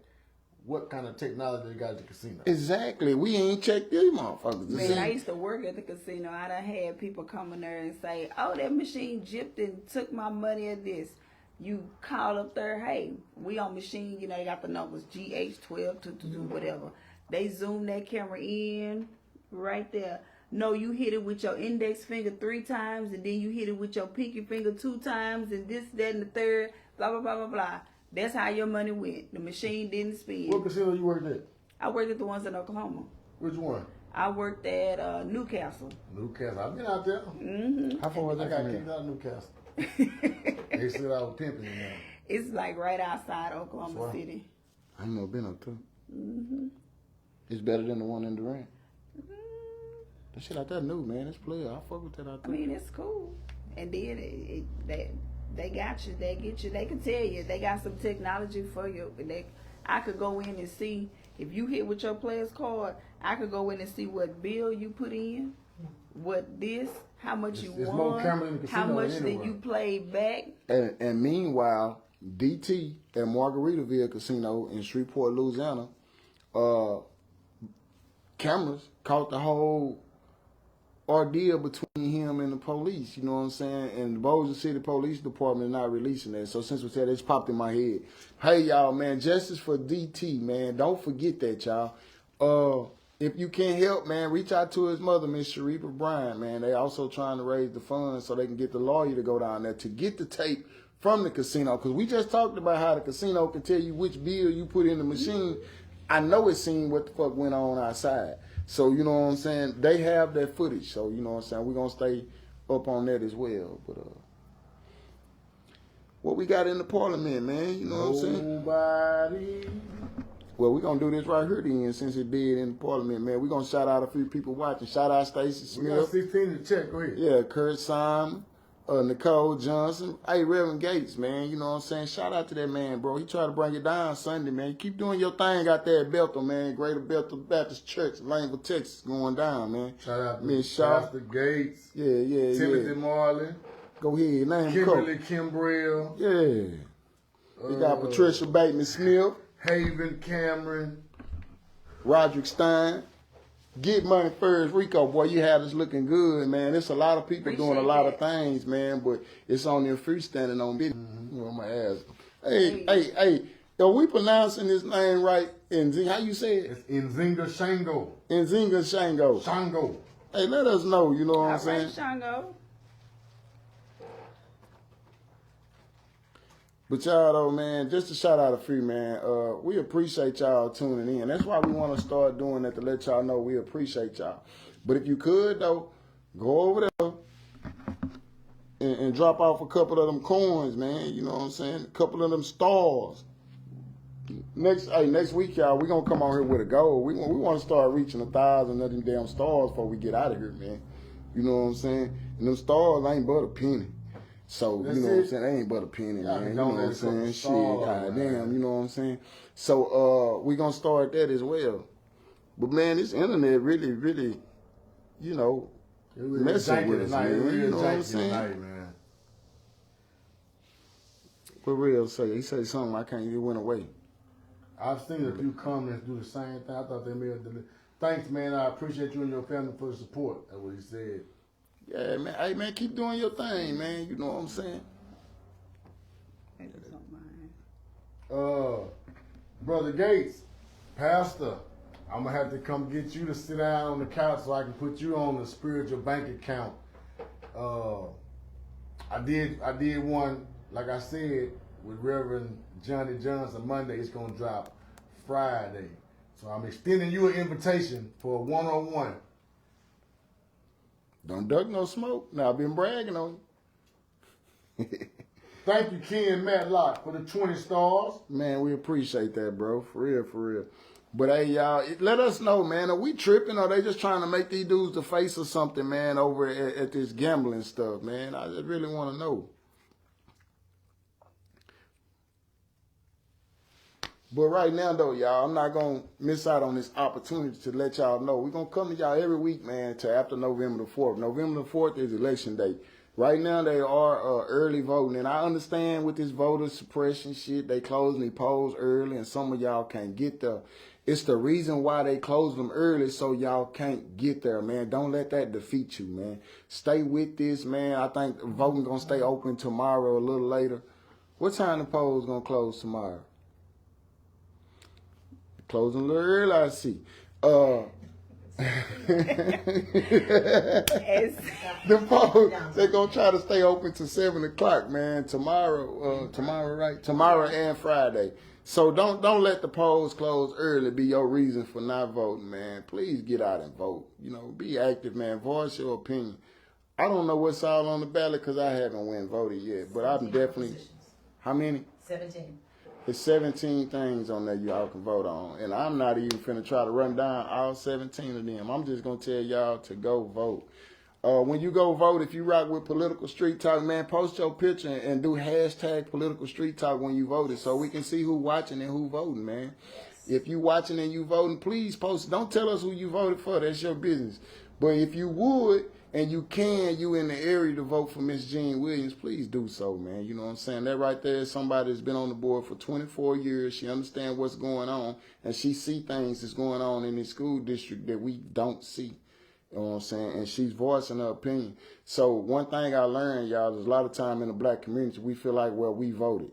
what kind of technology they got at the casino? Exactly. We ain't checked these motherfuckers. Man, I used to work at the casino. I done had people come in there and say, oh, that machine gypped and took my money at this. You call up there, hey, we on machine, you know, they got the numbers, GH12, whatever. They zoom that camera in right there. No, you hit it with your index finger 3 times, and then you hit it with your pinky finger 2 times, and this, that, and the third, blah, blah, blah, blah, blah. That's how your money went. The machine didn't spin. What casino you worked at? I worked at the ones in Oklahoma. Which one? I worked at Newcastle. Newcastle. I've been out there. Mm-hmm. How far was I that got from kicked here? out of Newcastle. They said I was pimping in there. It's like right outside Oklahoma Wow. City. I ain't never been up there. Mm-hmm. It's better than the one in Durant. That shit out there new, man. It's player. I fuck with that out I there. mean, it's cool. And then they got you. They get you. They can tell you. They got some technology for you. I could go in and see if you hit with your player's card. I could go in and see what bill you put in, what this, how much you There's won, more cameras in the how casino much anyway. that you played back. And meanwhile, DT at Margaritaville Casino in Shreveport, Louisiana, cameras caught the whole ordeal between him and the police, you know what I'm saying? And the Bossier City Police Department is not releasing that. So since we said it's popped in my head. Hey, y'all, man, justice for DT, man. Don't forget that, y'all. If you can't help, man, reach out to his mother, Miss Sharifa Bryant, man. They also trying to raise the funds so they can get the lawyer to go down there to get the tape from the casino. Because we just talked about how the casino can tell you which bill you put in the machine. I know it's seen what the fuck went on outside. So, you know what I'm saying? They have that footage. So, you know what I'm saying? We're going to stay up on that as well. But, what we got in the parliament, man? You know what I'm saying? Nobody. Well, we're going to do this right here then, since it did in the parliament, man. We're going to shout out a few people watching. Shout out Stacey We got Smith. 16 to check. Go ahead. Yeah, Kurt Simon. Nicole Johnson. Hey, Reverend Gates, man. You know what I'm saying? Shout out to that man, bro. He tried to bring it down Sunday, man. Keep doing your thing out there at Bethel, man. Greater Bethel Baptist Church, Langeville, Texas, going down, man. Shout out to Miss Shaw. Pastor Gates, Yeah. Timothy Marlin, Go ahead, name Kimberly Coke. Kimbrell, Yeah. We got Patricia Bateman Smith, Haven Cameron. Roderick Stein. Get money first, Rico, boy. You have us looking good, man. There's a lot of people doing a Appreciate lot of that. things, man, but it's on their feet standing on business. You know, my ass. Hey. Are we pronouncing this name right? How you say it? It's Nzinga Shango. Nzinga Shango. Shango. Hey, let us know, you know what All I'm saying? right, Shango. But y'all though, man, just to shout out a few, man, we appreciate y'all tuning in. That's why we want to start doing that, to let y'all know we appreciate y'all. But if you could though, go over there and drop off a couple of them coins, man. You know what I'm saying? A couple of them stars. Next week, y'all, we gonna come on here with a goal. We want to start reaching 1,000 of them damn stars before we get out of here, man. You know what I'm saying? And them stars ain't but a penny. So, That's you know what I'm it. saying? They ain't but a penny, Y'all man. You can know what donate I'm a couple saying? Shit, stars, goddamn, man. you know what I'm saying? So, we gonna start that as well. But man, this internet really, really, you know, It was messing janky with us, tonight. man. It was You know what I'm janky saying? tonight, man. What Real say? He said something I can't, it went away. I've seen a few comments do the same thing. I thought they may have delivered. Thanks, man. I appreciate you and your family for the support. That's what he said. Yeah, man. Hey, man, keep doing your thing, man. You know what I'm saying? I just don't mind. Brother Gates, Pastor, I'm gonna have to come get you to sit down on the couch so I can put you on the spiritual bank account. I did one, like I said, with Reverend Johnny Johnson Monday. It's gonna drop Friday. So I'm extending you an invitation for a one-on-one. Don't duck no smoke. Now, I've been bragging on you. Thank you, Ken Matlock, for the 20 stars. Man, we appreciate that, bro. For real, for real. But hey, y'all, let us know, man. Are we tripping, or they just trying to make these dudes the face of something, man, over at this gambling stuff, man? I just really want to know. But right now, though, y'all, I'm not going to miss out on this opportunity to let y'all know. We're going to come to y'all every week, man, to after November the 4th. November the 4th is election day. Right now, they are early voting. And I understand with this voter suppression shit, they closing the polls early, and some of y'all can't get there. It's the reason why they close them early, so y'all can't get there, man. Don't let that defeat you, man. Stay with this, man. I think voting going to stay open tomorrow a little later. What time the polls gonna close tomorrow? Closing a little early, I see. The polls, they're gonna try to stay open to 7 o'clock, man. Tomorrow, right? Tomorrow and Friday. So don't let the polls close early be your reason for not voting, man. Please get out and vote. You know, be active, man. Voice your opinion. I don't know what's all on the ballot because I haven't went and voted yet, but I'm definitely. How many? 17. There's 17 things on there y'all can vote on, and I'm not even finna try to run down all 17 of them. I'm just gonna tell y'all to go vote. When you go vote, if you rock with Political Street Talk, man, post your picture and do hashtag Political Street Talk when you voted so we can see who watching and who voting, man. If you watching and you voting, please post. Don't tell us who you voted for. That's your business. But if you would and you in the area to vote for Miss Jean Williams, please do so, man. You know what I'm saying? That right there is somebody that's been on the board for 24 years. She understands what's going on, and she see things that's going on in the school district that we don't see. You know what I'm saying? And she's voicing her opinion. So one thing I learned, y'all, is a lot of time in the black community, we feel like, well, we voted.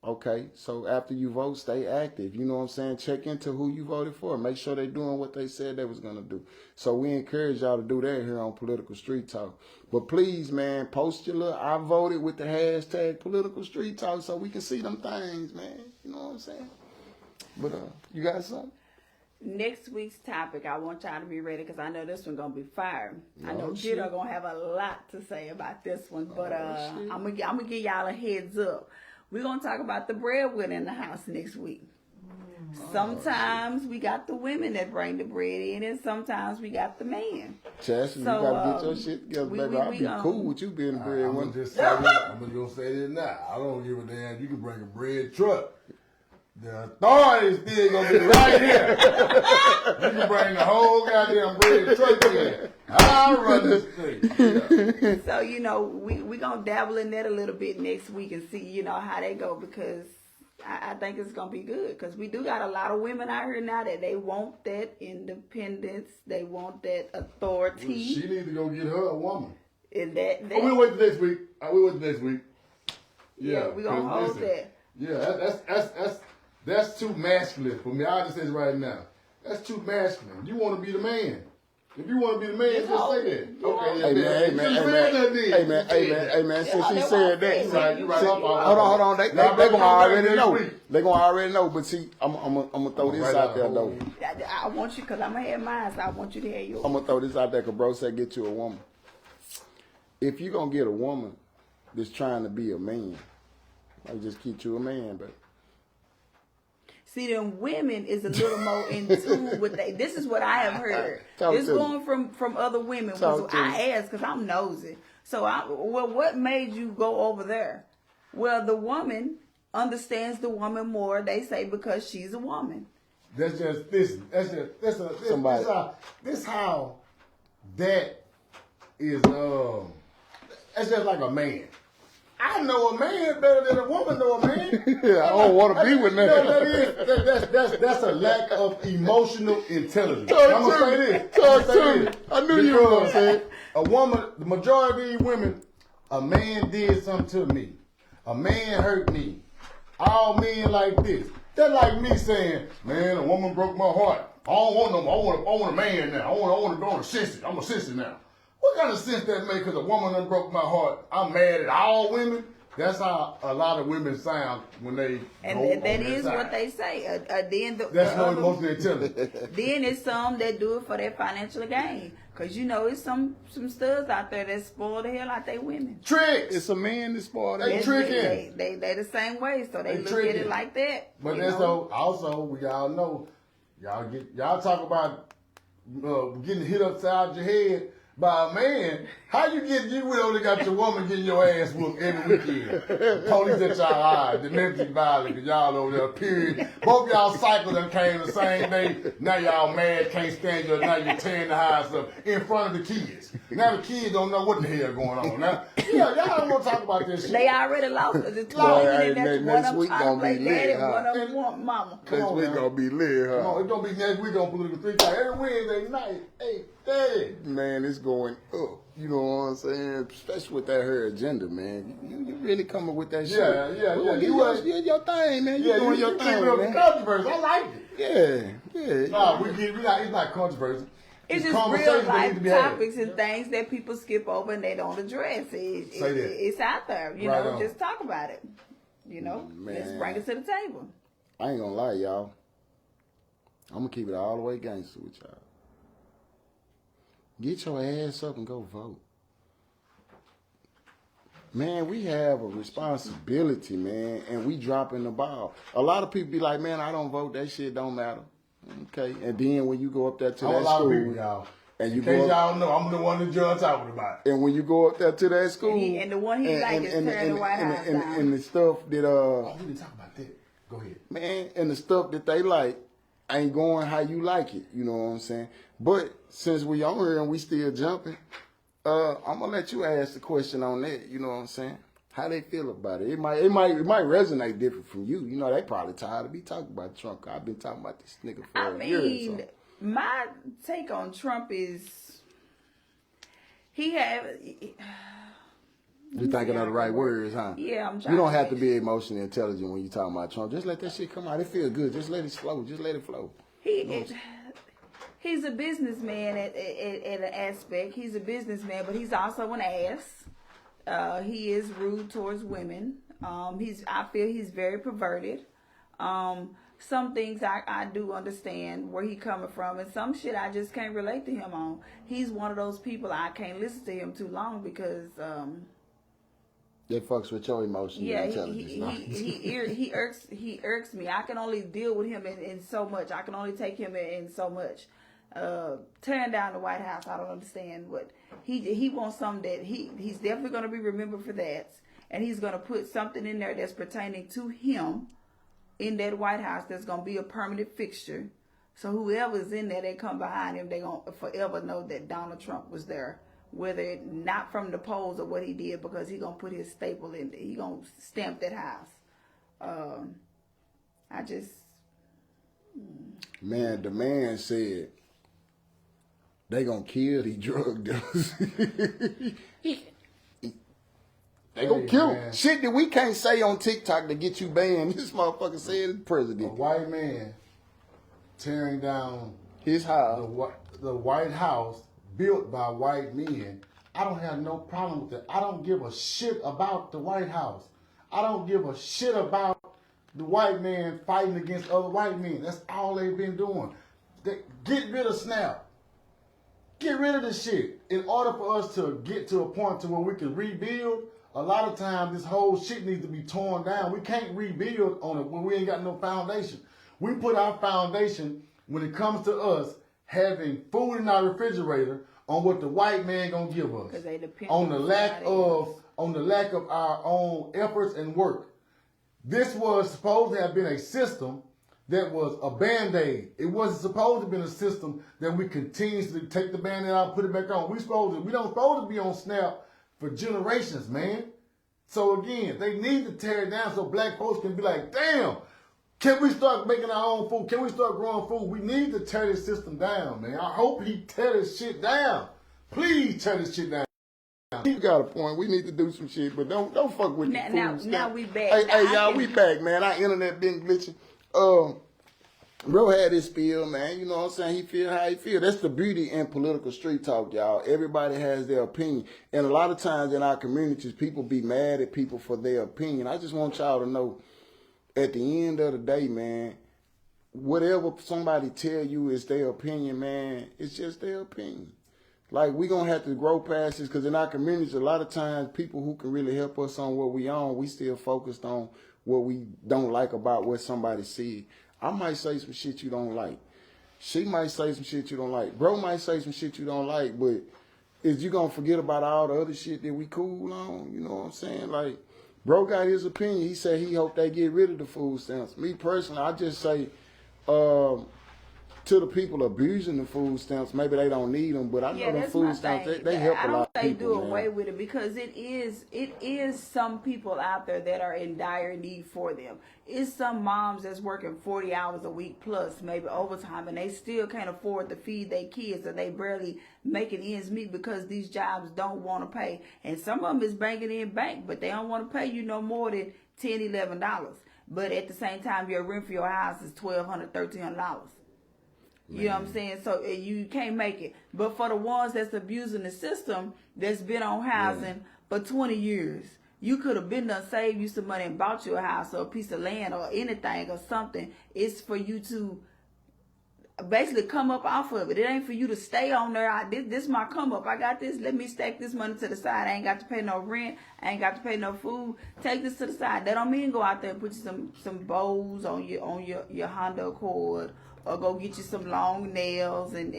Okay, so after you vote, stay active. You know what I'm saying? Check into who you voted for. Make sure they're doing what they said they was going to do. So we encourage y'all to do that here on Political Street Talk. But please, man, post your little I voted with the hashtag Political Street Talk so we can see them things, man. You know what I'm saying? But you got something? Next week's topic, I want y'all to be ready because I know this one gonna be fire. I know shit. Jitto gonna have a lot to say about this one, but I'm gonna give y'all a heads up. We're gonna talk about the breadwinner in the house next week. Sometimes we got the women that bring the bread in, and sometimes we got the man. Chastity, So, you gotta get your shit together, baby. I'll be cool with you being the I'm breadwinner. just gonna say this now. I don't give a damn. You can bring a bread truck. The authorities still gonna be right here. You can bring the whole goddamn bread truck in. I'll run this thing. Yeah. So, you know, we gonna dabble in that a little bit next week and see, you know, how they go because I think it's gonna be good because we do got a lot of women out here now that they want that independence, they want that authority. She need to go get her a woman. And that Oh, we'll wait till next week. We'll wait till next week. yeah, we gonna hold listen, that. Yeah, that's too masculine for me. I'll just say this right now. That's too masculine. You want to be the man. If you want to be the man, just say that. Okay, Hey man, since she said that, hold on, they gonna already know. They gonna already know, but see, I'm gonna throw this out there though. I want you, because I'm going to have mine, so I want you to have yours. I'm gonna throw this out there, because bro said get you a woman. If you gonna get a woman that's trying to be a man, I just get you a man, but See, them women is a little more in tune with that. This is what I have heard. It's going from other women. So I asked because I'm nosy. So, what made you go over there? Well, the woman understands the woman more, they say, because she's a woman. That's just this. This how that is. That's just like a man. I know a man better than a woman know a man. Yeah, I don't want to be with that. That's a lack of emotional intelligence. I'm gonna say this. I knew you were gonna say it. A woman, the majority of these women, a man did something to me. A man hurt me. All men like this. They're like me saying, "Man, a woman broke my heart. I don't want no more. I want a man now. I want to go on a sissy. I'm a sissy now." What kind of sense that make? Because a woman done broke my heart. I'm mad at all women. That's how a lot of women sound when they And go that on is side. what they say. That's no emotional intelligence. Then it's some that do it for their financial gain. Because, you know, it's some studs out there that spoil the hell out their women. Tricks. It's a man that spoiled They it. tricking. They the same way, so they look tricking. at it like that. But you that's know? also we all know y'all talk about getting hit upside your head by a man. How you only got your woman getting your ass whooped every weekend. Police at y'all eyes, domestic violence, because y'all over there, period. Both y'all cycles done came the same day. Now y'all mad, can't stand you. Now you're tearing the house up in front of the kids. Now the kids don't know what the hell going on. Now, y'all don't want to talk about this shit. They already lost. It's Boy, that's one next of them week trying to gonna play be daddy, lit, huh? one of them want mama. Come Next on, week man. gonna be lit, Come on, huh? it's gonna be next week on Political Street Talk. Every Wednesday night. Hey, Steady. Man, it's going up. You know what I'm saying? Especially with that her agenda, man. You really coming with that shit. Yeah. Your thing, man. You doing your keep thing, it up man. controversy. I like it. Yeah. Nah, it's not controversy. It's just conversations real that life need to be had. topics and things that people skip over and they don't address. Say that. It's out there, you Right know. on. Just talk about it. You know, let's Man. bring it to the table. I ain't gonna lie, y'all. I'm gonna keep it all the way gangster with y'all. Get your ass up and go vote. Man, we have a responsibility, man, and we dropping the ball. A lot of people be like, man, I don't vote, that shit don't matter. Okay, and then when you go up there to I'm that a lot of people, school, y'all. and you In case go up, y'all know, I'm the one that John talking about. and when you go up there to that school, And the one he like is tearing the White House down. and the stuff that Oh, we didn't talk about that. Go ahead. man, and the stuff that they like ain't going how you like it. You know what I'm saying? But since we on here and we still jumping, I'm gonna let you ask the question on that. You know what I'm saying? How they feel about it? It might resonate different from you. You know, they probably tired of me talking about Trump. I've been talking about this nigga for I a year. mean, my take on Trump is he have. You thinking of the right words, huh? Yeah, I'm trying. You don't have to be emotionally intelligent when you talking about Trump. Just let that shit come out. It feel good. Just let it flow. Just let it flow. He's a businessman at an aspect. He's a businessman, but he's also an ass. He is rude towards women. I feel he's very perverted. Some things I do understand where he coming from, and some shit I just can't relate to him on. He's one of those people I can't listen to him too long because That fucks with your emotional yeah, intelligence. he irks me. I can only deal with him in so much. I can only take him in so much. Tearing down the White House, I don't understand what he wants. Something that he's definitely going to be remembered for that, and he's going to put something in there that's pertaining to him in that White House that's going to be a permanent fixture. So whoever's in there, they come behind him, they going to forever know that Donald Trump was there. Whether not from the polls or what he did, because he gonna put his staple in there. He gonna stamp that house. I just Man, the man said they gonna kill these drug dealers. They gonna kill man. shit that we can't say on TikTok to get you banned. This motherfucker said the A president. white man tearing down His house. the White House built by white men. I don't have no problem with that. I don't give a shit about the White House. I don't give a shit about the white man fighting against other white men. That's all they've been doing. Get rid of SNAP. Get rid of this shit. In order for us to get to a point to where we can rebuild, a lot of times this whole shit needs to be torn down. We can't rebuild on it when we ain't got no foundation. We put our foundation when it comes to us having food in our refrigerator on what the white man gonna give us. 'Cause they depend On on the lack somebody of our own efforts and work. This was supposed to have been a system that was a Band-Aid. It wasn't supposed to have been a system that we continuously take the Band-Aid out and put it back on. We don't supposed to be on SNAP for generations, man. So again, they need to tear it down so black folks can be like, damn, can we start making our own food? Can we start growing food? We need to tear this system down, man. I hope he tear this shit down. Please tear this shit down. You got a point. We need to do some shit, but don't fuck with the food now stuff. we back. Hey, Now I y'all, can- we back, man. Our internet been glitching. Bro had his spiel, man. You know what I'm saying? He feel how he feel. That's the beauty in political street talk, y'all. Everybody has their opinion. And a lot of times in our communities, people be mad at people for their opinion. I just want y'all to know, at the end of the day, man, whatever somebody tell you is their opinion, man, it's just their opinion. Like, we going to have to grow past this, because in our communities, a lot of times, people who can really help us on what we own, we still focused on what we don't like about what somebody said. I might say some shit you don't like. She might say some shit you don't like. Bro might say some shit you don't like, but is you going to forget about all the other shit that we cool on? You know what I'm saying? Like, bro got his opinion. He said he hope they get rid of the food stamps. Me personally, I just say, to the people abusing the food stamps, maybe they don't need them, but I know Yeah, them that's my food stamps, thing. they help I a don't lot of say people, do man. away with it because it is some people out there that are in dire need for them. It's some moms that's working 40 hours a week plus maybe overtime, and they still can't afford to feed their kids, or they barely making ends meet because these jobs don't want to pay. And some of them is banking in bank, but they don't want to pay you no more than $10, $11. But at the same time, your rent for your house is $1,200, $1,300. You know what I'm saying? So you can't make it. But for the ones that's abusing the system, that's been on housing for 20 years, you could have been done saved you some money and bought you a house or a piece of land or anything or something. It's for you to basically come up off of it. It ain't for you to stay on there. This is my come up. I got this. Let me stack this money to the side. I ain't got to pay no rent. I ain't got to pay no food. Take this to the side. That don't mean go out there and put you some bows on your Honda Accord, or go get you some long nails and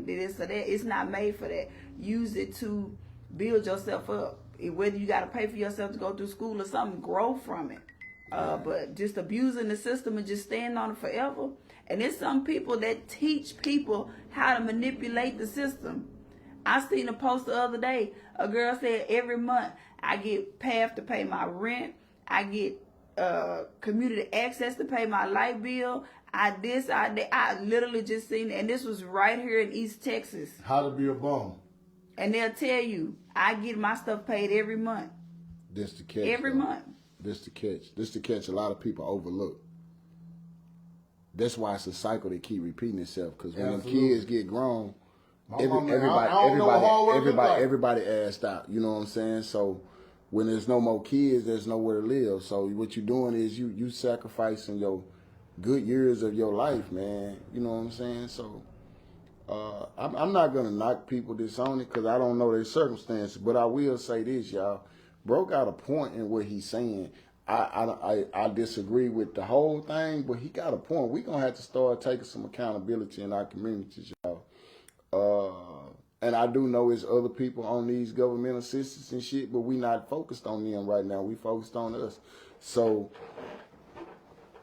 this or that. It's not made for that. Use it to build yourself up. Whether you got to pay for yourself to go through school or something, grow from it. But just abusing the system and just staying on it forever. And there's some people that teach people how to manipulate the system. I seen a post the other day. A girl said every month I get PATH to pay my rent. I get community access to pay my light bill. I literally just seen it. And this was right here in East Texas. How to be a bum. And they'll tell you, I get my stuff paid every month. This the catch. Every month. This the catch. This the catch a lot of people overlook. That's why it's a cycle that keep repeating itself. Because when the kids get grown, everybody assed out. You know what I'm saying? So when there's no more kids, there's nowhere to live. So what you're doing is you sacrificing your good years of your life, man. You know what I'm saying? So I'm not gonna knock people that's on it because I don't know their circumstances. But I will say this, y'all. Bro got a point in what he's saying. I disagree with the whole thing, but he got a point. We're going to have to start taking some accountability in our communities, y'all. And I do know it's other people on these government assistance and shit, but we not focused on them right now. We focused on us. So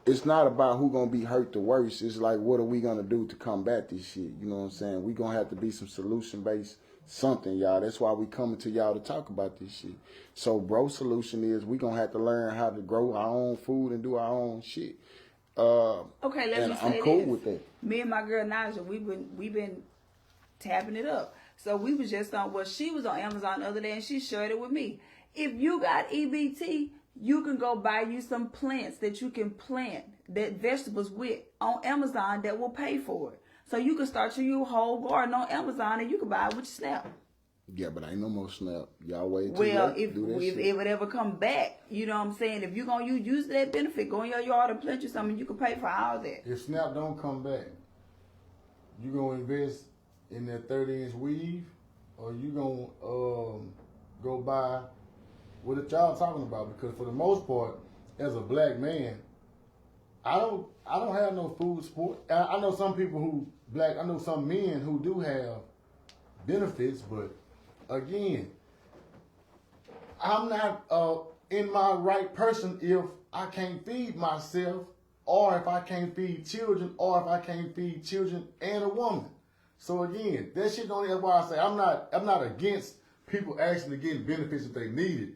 it's not about who going to be hurt the worst. It's like, what are we going to do to combat this shit? You know what I'm saying? We going to have to be some solution-based something, y'all. That's why we coming to y'all to talk about this shit. So, bro, solution is we gonna have to learn how to grow our own food and do our own shit. Okay, let me say I'm cool this. with that. Me and my girl Naja, we've been tapping it up. So we was just on. Well, she was on Amazon the other day and she shared it with me. If you got EBT, you can go buy you some plants that you can plant that vegetables with on Amazon that will pay for it. So you can start your whole garden on Amazon and you can buy it with your SNAP. Yeah, but ain't no more SNAP. Y'all wait till well, if it would ever come back, you know what I'm saying? If you're going to use that benefit, go in your yard and plant you something, you can pay for all that. If SNAP don't come back, you going to invest in that 30-inch weave, or you going to go buy what y'all talking about? Because for the most part, as a black man, I don't have no food support. I know some people I know some men who do have benefits, but again, I'm not in my right person if I can't feed myself, or if I can't feed children, or if I can't feed children and a woman. So again, that shit don't. That's why I say I'm not against people actually getting benefits if they need it.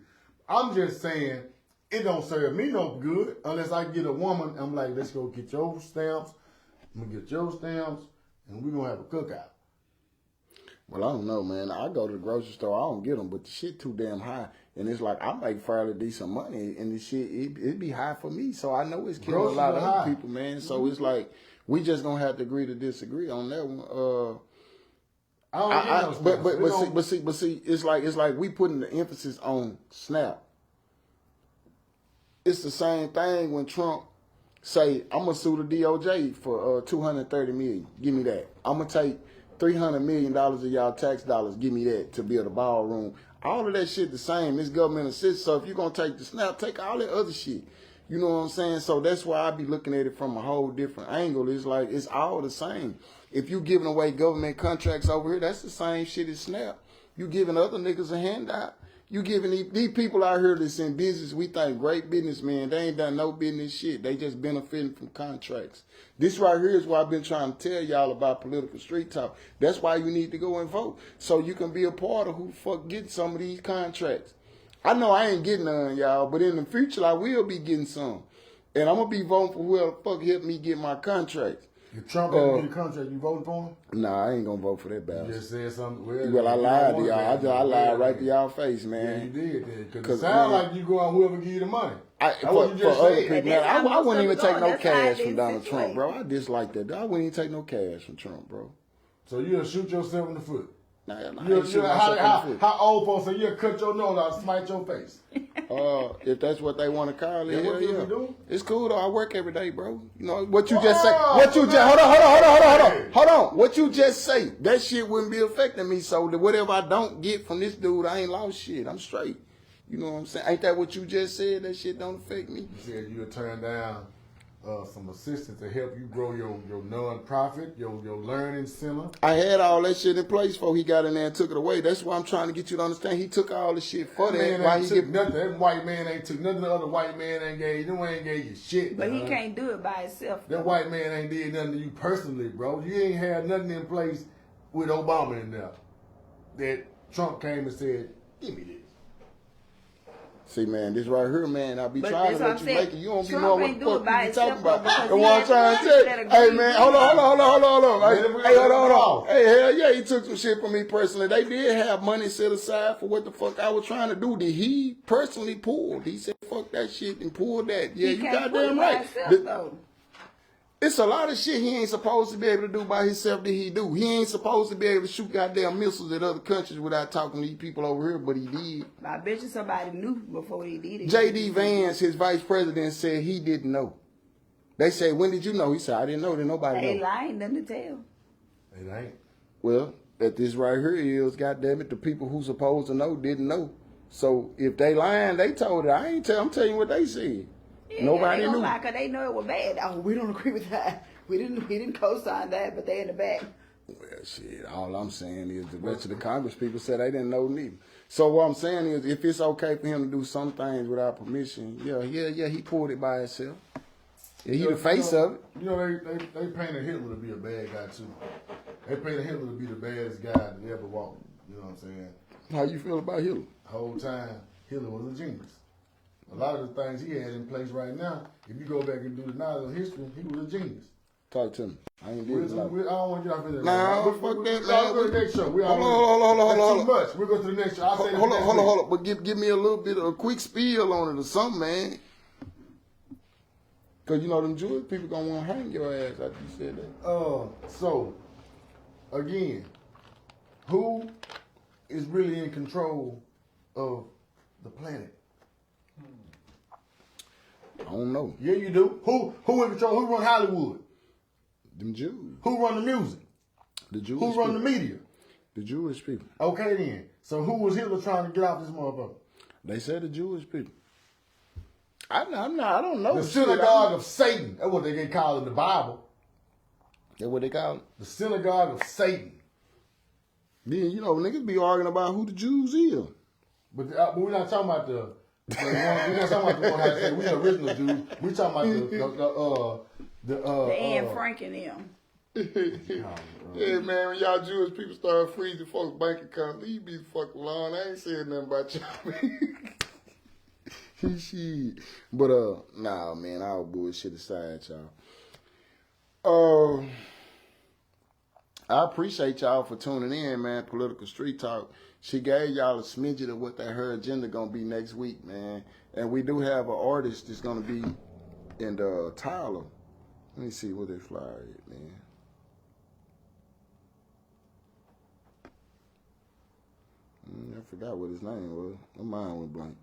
I'm just saying it don't serve me no good unless I get a woman. I'm like, let's go get your stamps. I'm gonna get your stamps, and we're gonna have a cookout. Well, I don't know, man. I go to the grocery store. I don't get them, but the shit too damn high. And it's like, I make fairly decent money, and the shit, it be high for me. So I know it's killing a lot of other people, man. So it's like, we just gonna have to agree to disagree on that one. But see, it's like we putting the emphasis on SNAP. It's the same thing when Trump say, I'm gonna sue the DOJ for $230 million. Give me that. I'm gonna take $300 million of y'all tax dollars. Give me that to build a ballroom. All of that shit the same. It's government assistance. So if you're gonna take the SNAP, take all that other shit. You know what I'm saying? So that's why I be looking at it from a whole different angle. It's like, it's all the same. If you giving away government contracts over here, that's the same shit as SNAP. You giving other niggas a handout. You giving these people out here that's in business, we think great businessmen, they ain't done no business shit. They just benefiting from contracts. This right here is why I've been trying to tell y'all about political street talk. That's why you need to go and vote. So you can be a part of who the fuck gets some of these contracts. I know I ain't getting none, y'all, but in the future I will be getting some. And I'm going to be voting for whoever the fuck help me get my contracts. If Trump had get a contract, you voting for him? Nah, I ain't going to vote for that You bastard. just said something. Well, I lied to y'all. I lied right to y'all face, Yeah, man. you did that. Because it sounds like you go on whoever give you the money. That's For what you just other said. people, And man, that's how I most wouldn't of even it take go. no That's how cash it from is Donald Trump, situated. bro. I dislike that. I wouldn't even take no cash from Trump, bro. So you'll shoot yourself in the foot. Nah, I You'll, ain't shooting myself in the foot. how old folks say you'll cut your nose out and smite your face? If that's what they want to call it, Yeah, hell what you yeah. do? It's cool though. I work every day, bro. You know what you just say? What you just hold on. What you just say? That shit wouldn't be affecting me. So whatever I don't get from this dude, I ain't lost shit. I'm straight. You know what I'm saying? Ain't that what you just said? That shit don't affect me. You said you'll turn down some assistance to help you grow your non-profit, your learning center. I had all that shit in place before he got in there and took it away. That's why I'm trying to get you to understand. He took all the shit for that. Man Why ain't he took get nothing. That white man ain't took nothing. The other white man ain't gave. Them ain't gave you shit. But he dog. can't do it by himself. That white man ain't did nothing to you personally, bro. You ain't had nothing in place with Obama in there. That Trump came and said, "Give me this." See, man, this right here, man, I be But trying that's to what let I'm you saying. make it. You don't be Trump knowing what ain't the do it fuck by you be talking himself, about. though, because That's he what I'm had trying to friends say. that Hey, agreed man, with hold him. on. Let him go. Hey, hell yeah, he took some shit from me personally. They did have money set aside for what the fuck I was trying to do. That he personally pulled. He said, fuck that shit and pulled that. Yeah, He you can't put it goddamn by right. himself, though. It's a lot of shit he ain't supposed to be able to do by himself that he do. He ain't supposed to be able to shoot goddamn missiles at other countries without talking to these people over here, but he did. I bet you somebody knew before he did it. J.D. Vance, his vice president, said he didn't know. They said, when did you know? He said, I didn't know. Did nobody They know? lying, nothing to tell. It ain't. Well, that this right here is, goddamn it, the people who supposed to know didn't know. So if they lying, they told it. I ain't tell. I'm telling you what they said. Yeah, Nobody they gonna knew. lie 'cause they know it was bad. Oh, we don't agree with that. We didn't co-sign that, but they in the back. Well, shit, all I'm saying is the rest of the Congress people said they didn't know neither. So what I'm saying is if it's okay for him to do some things without permission, yeah, he pulled it by himself. Yeah, he the face of it. You know, they painted Hitler to be a bad guy, too. They painted Hitler to be the baddest guy that ever walked. You know what I'm saying? How you feel about Hitler? The whole time, Hitler was a genius. A lot of the things he had in place right now, if you go back and do the knowledge of history, he was a genius. Talk to me. I ain't I did a lot. don't want to get off into that. Nah, We'll fuck that, I'll man. go to the next show. Hold on. Too much. We'll go to the next show. I'll say Hold on. But give me a little bit of a quick spiel on it or something, man. Cause you know them Jewish people gonna want to hang your ass after you said that. So, again, who is really in control of the planet? I don't know. Yeah, you do. Who in control? Who run Hollywood? Them Jews. Who run the music? The Jewish Who run people. the media? The Jewish people. Okay then. So who was Hitler trying to get off this motherfucker? They said the Jewish people. I don't know. The Shit, synagogue of Satan. That's what they get called in the Bible. That's what they call it. The synagogue of Satan. Then, you know, niggas be arguing about who the Jews is. But we're not talking about the one. We're not talking about the one how to say we the original Jews. We're talking about The Anne Frank and them. Yeah, man, when y'all Jewish people start freezing folks' bank accounts, leave me the fuck alone. I ain't saying nothing about y'all. Shit. But, nah, man, all bullshit aside, y'all. I appreciate y'all for tuning in, man. Political Street Talk. She gave y'all a smidget of what her agenda gonna be next week, man. And we do have an artist that's gonna be in the Tyler. Let me see what they flyer is, man. I forgot what his name was. My mind went blank.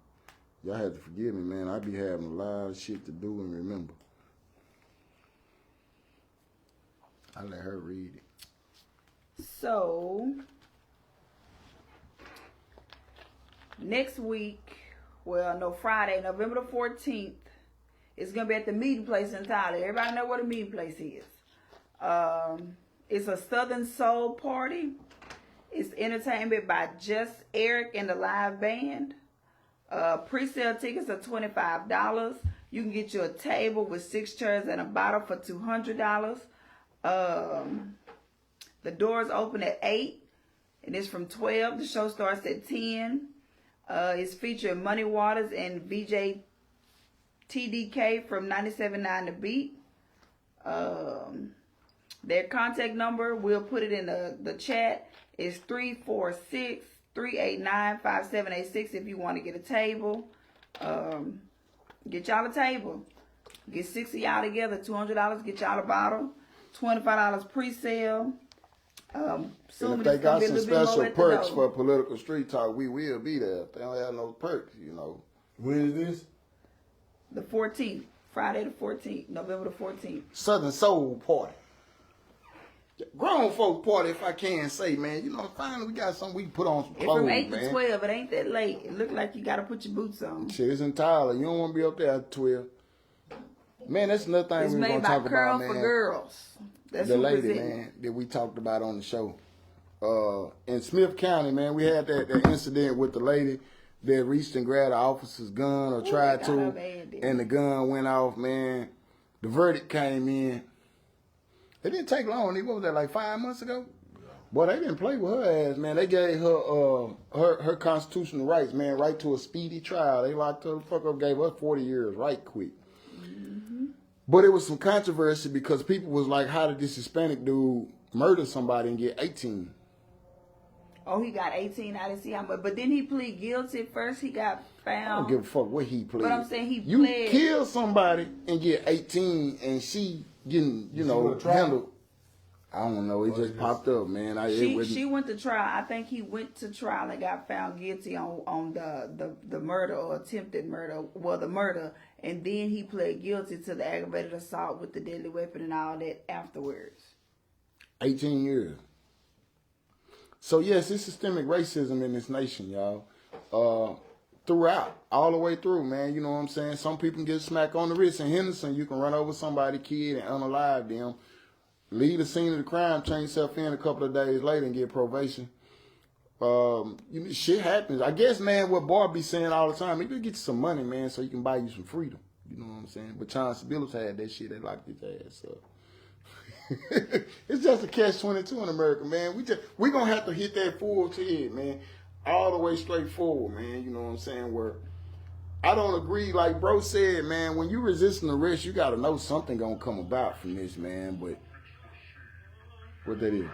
Y'all have to forgive me, man. I be having a lot of shit to do and remember. I let her read it. So, next week, Friday, November the 14th, it's going to be at the meeting place in Tyler. Everybody know what a meeting place is. It's a Southern Soul party. It's entertainment by Just Eric and the live band. Pre-sale tickets are $25. You can get you a table with 6 chairs and a bottle for $200. The doors open at 8, and it's from 12. The show starts at 10. It's featuring Money Waters and VJ TDK from 97.9 The Beat. Their contact number, we'll put it in the chat, is 346-389-5786 if you want to get a table. Get y'all a table. Get 6 of y'all together, $200, get y'all a bottle, $25 pre-sale. And if they got some special perks for political street talk, we will be there. If they don't have no perks, you know. When is this? The 14th, Friday the 14th, November the 14th. Southern Soul Party. Grown folks party, if I can say, man. You know, finally we got something we can put on some It's clothes, from 8 man. to 12. It ain't that late. It look like you got to put your boots on. Shit, it's in Tyler. You don't want to be up there at 12. Man, that's another thing It's we were going made to by talk Curl about, for man. Girls. That's The who lady, presenting. man, that we talked about on the show. In Smith County, man, we had that incident with the lady that reached and grabbed the officer's gun or tried got to, her bad, didn't and the gun went off, man. The verdict came in. It didn't take long. What was that, like 5 months ago? Boy, they didn't play with her ass, man. They gave her her constitutional rights, man, right to a speedy trial. They locked her the fuck up, gave her 40 years right quick. But it was some controversy because people was like, how did this Hispanic dude murder somebody and get 18? Oh, he got 18. I didn't see how much. But didn't he plead guilty first? He got found. I don't give a fuck what he played. But I'm saying he you pled. kill somebody and get 18 and she getting, you know, go to trial? handled. I don't know. It just popped up, man. She went to trial. I think he went to trial and got found guilty on the murder or attempted murder. Well, the murder. And then he pled guilty to the aggravated assault with the deadly weapon and all that afterwards. 18 years. So, yes, it's systemic racism in this nation, y'all. Throughout, all the way through, man. You know what I'm saying? Some people can get smacked on the wrist. In Henderson, you can run over somebody's kid and unalive them. Leave the scene of the crime, change yourself in a couple of days later and get probation. You know, shit happens. I guess, man, what Barbie saying all the time, maybe get you some money, man, so you can buy you some freedom. You know what I'm saying? But Chauncey Billups had that shit. They locked his ass up. It's just a catch-22 in America, man. We gonna have to hit that full to it, man. All the way straight forward, man. You know what I'm saying? Where I don't agree, like bro said, man, when you resisting arrest, you gotta know something gonna come about from this, man. But what that is?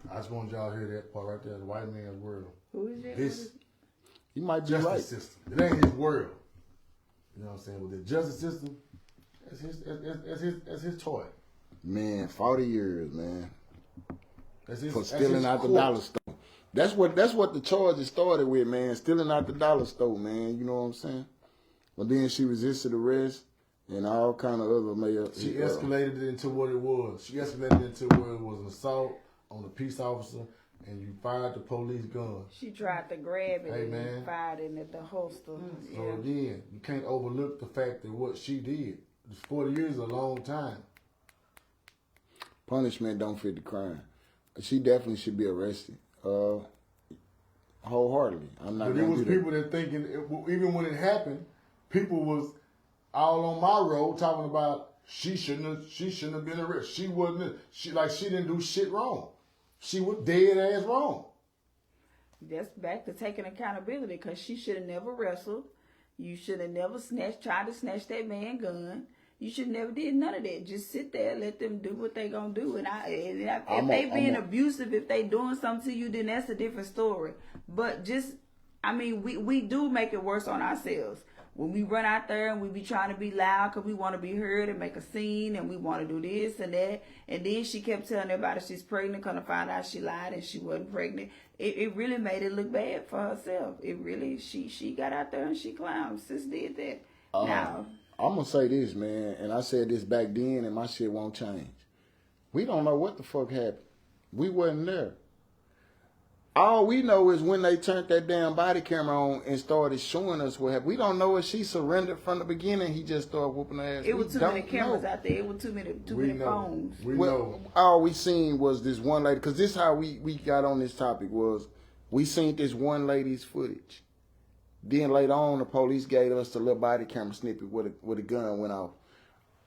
I just want y'all to hear that part right there, the white man's world. Who is it? His You might be justice right. system. It ain't his world. You know what I'm saying? With the justice system, that's his toy. Man, 40 years, man. That's his, For that's stealing his out the court. dollar store. That's what the charges started with, man. Stealing out the dollar store, man. You know what I'm saying? But then she resisted arrest and all kind of other She escalated it into what it was. She escalated it into where it was an assault on a peace officer, and you fired the police gun. She tried to grab it Hey, and man. fired it at the holster. So again, you can't overlook the fact that what she did. 40 years is a long time. Punishment don't fit the crime. She definitely should be arrested. Wholeheartedly. I'm not But there gonna was do that. people that thinking, even when it happened, people was all on my road talking about she shouldn't have been arrested. She wasn't. She didn't do shit wrong. She was dead ass wrong. That's back to taking accountability because she should have never wrestled. You should have never tried to snatch that man gun. You should never did none of that. Just sit there, let them do what they gonna do. And if they being abusive, if they doing something to you, then that's a different story. But we do make it worse on ourselves. When we run out there and we be trying to be loud because we want to be heard and make a scene and we want to do this and that. And then she kept telling everybody she's pregnant, gonna find out she lied and she wasn't pregnant. It really made it look bad for herself. It really, she got out there and she clowned. Sis did that. Now, I'm gonna say this, man, and I said this back then, and my shit won't change. We don't know what the fuck happened. We wasn't there. All we know is when they turned that damn body camera on and started showing us what happened. We don't know if she surrendered from the beginning. He just started whooping her ass. It was We too don't many cameras know. out there. It was too many We know. phones. We Well, know. all we seen was this one lady, because this how we got on this topic was we seen this one lady's footage. Then later on, the police gave us the little body camera snippet where the gun went off.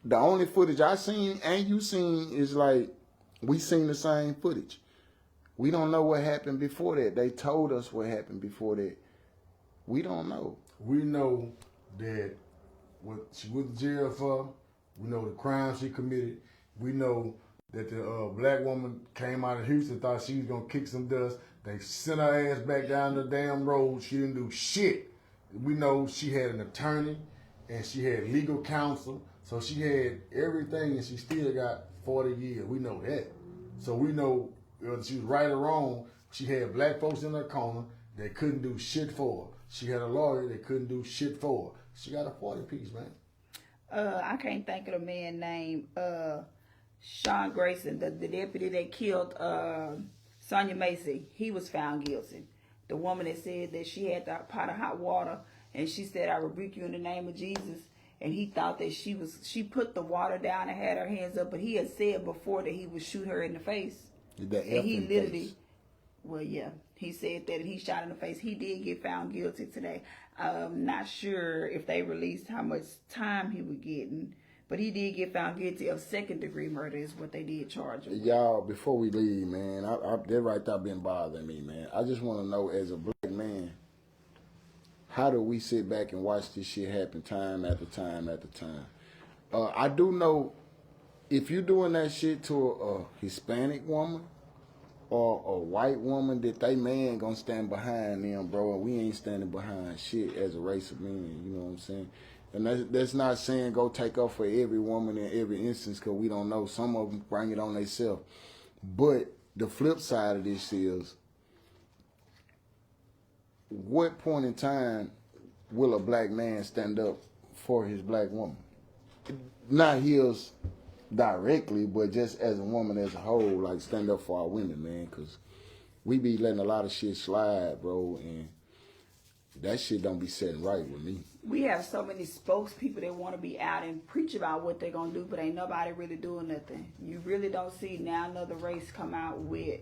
The only footage I seen and you seen is like, we seen the same footage. We don't know what happened before that. They told us what happened before that. We don't know. We know that what she went to jail for. We know the crime she committed. We know that the black woman came out of Houston, thought she was gonna kick some dust. They sent her ass back down the damn road. She didn't do shit. We know she had an attorney and she had legal counsel. So she had everything and she still got 40 years. We know that. So we know whether she was right or wrong, she had black folks in her corner that couldn't do shit for her. She had a lawyer that couldn't do shit for her. She got a 40 piece, man. I can't think of the man named Sean Grayson, the deputy that killed Sonia Macy. He was found guilty. The woman that said that she had the pot of hot water and she said, "I rebuke you in the name of Jesus." And he thought that she put the water down and had her hands up, but he had said before that he would shoot her in the face. The And he effing literally, face. well, yeah, he said that and he shot in the face. He did get found guilty today. I'm not sure if they released how much time he was getting, but he did get found guilty of second-degree murder is what they did charge him with. Y'all, before we leave, man, that right there been bothering me, man. I just want to know, as a black man, how do we sit back and watch this shit happen time after time after time? I do know if you're doing that shit to a Hispanic woman or a white woman, that they man gonna stand behind them, bro, and we ain't standing behind shit as a race of men, you know what I'm saying? And that's not saying go take up for every woman in every instance, because we don't know. Some of them bring it on themselves. But the flip side of this is, what point in time will a black man stand up for his black woman? Not his directly, but just as a woman as a whole, like stand up for our women, man, because we be letting a lot of shit slide, bro, and that shit don't be sitting right with me. We have so many spokespeople that want to be out and preach about what they're going to do, but ain't nobody really doing nothing. You really don't see now another race come out with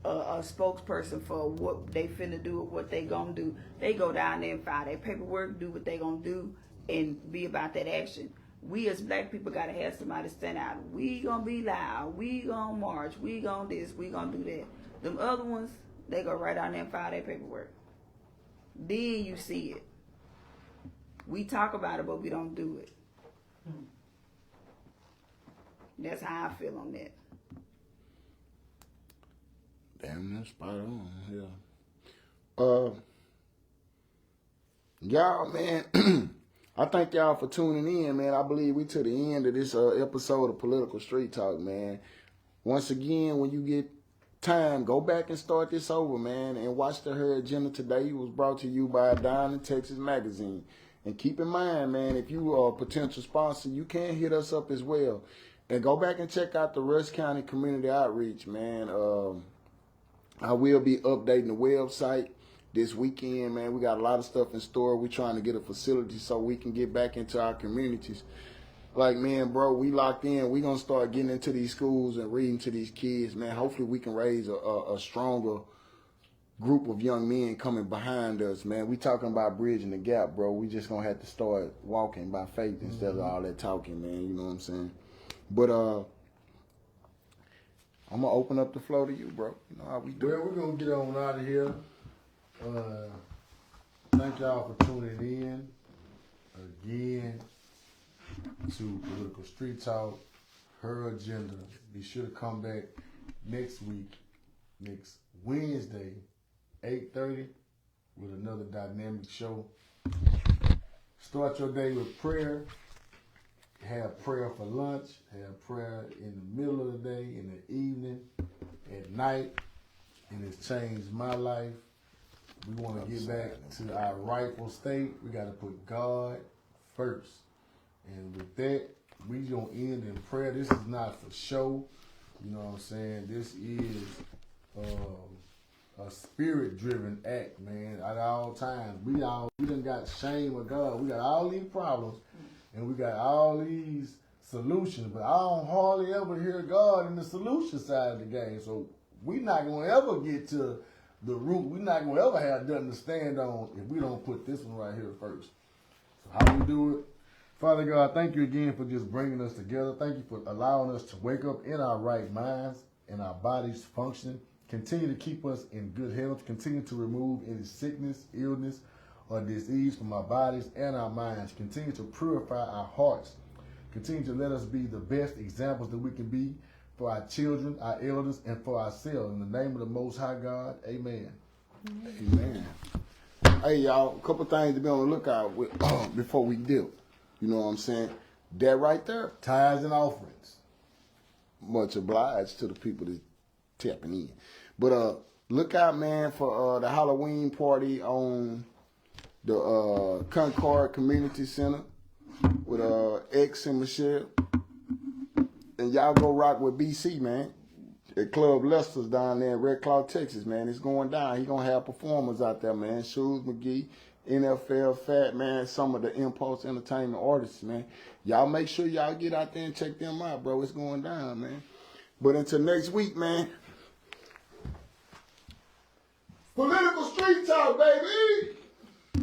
a spokesperson for what they finna do or what they gonna do. They go down there and file their paperwork, do what they gonna do, and be about that action. We as black people gotta have somebody stand out. We gonna be loud. We gonna march. We gonna this. We gonna do that. Them other ones, they go right down there and file their paperwork. Then you see it. We talk about it, but we don't do it. That's how I feel on that. Damn, that's spot on, yeah. Y'all, man, I thank y'all for tuning in, man. I believe we to the end of this episode of Political Street Talk, man. Once again, when you get time, go back and start this over, man, and watch the Her Agenda Today. It was brought to you by Diamond Texas Magazine. And keep in mind, man, if you are a potential sponsor, you can hit us up as well. And go back and check out the Rush County Community Outreach, man. I will be updating the website this weekend, man. We got a lot of stuff in store. We're trying to get a facility so we can get back into our communities. Like, man, bro, we locked in. We're going to start getting into these schools and reading to these kids, man. Hopefully we can raise a stronger group of young men coming behind us, man. We talking about bridging the gap, bro. We just going to have to start walking by faith instead of all that talking, man. You know what I'm saying? But I'm going to open up the floor to you, bro. You know how we do. Well, we're going to get on out of here. Thank y'all for tuning in again to Political Street Talk, Her Agenda. Be sure to come back next week, next Wednesday, 8:30, with another dynamic show. Start your day with prayer. Have prayer for lunch. Have prayer in the middle of the day, in the evening, at night. And it's changed my life. We want to get back to our rightful state. We got to put God first. And with that, we going to end in prayer. This is not for show. You know what I'm saying? This is a spirit-driven act, man. At all times, we done got shame of God. We got all these problems, and we got all these solutions, but I don't hardly ever hear God in the solution side of the game. So we not gonna ever get to the root. We not gonna ever have nothing to stand on if we don't put this one right here first. So how we do it? Father God, thank you again for just bringing us together. Thank you for allowing us to wake up in our right minds and our bodies functioning. Continue to keep us in good health. Continue to remove any sickness, illness, or disease from our bodies and our minds. Continue to purify our hearts. Continue to let us be the best examples that we can be for our children, our elders, and for ourselves. In the name of the Most High God, amen. Amen. Hey, y'all, a couple things to be on the lookout with before we dip. You know what I'm saying? That right there, Tithes and offerings. much obliged to the people that tapping in. But look out, man, for the Halloween party on the Concord Community Center with X and Michelle. And y'all go rock with BC, man. At Club Lester's down there in Red Cloud, Texas, man. It's going down. He gonna have performers out there, man. Shoes McGee, NFL Fat, man. Some of the Impulse Entertainment artists, man. Y'all make sure y'all get out there and check them out, bro. It's going down, man. But until next week, man. Political Street Talk, baby.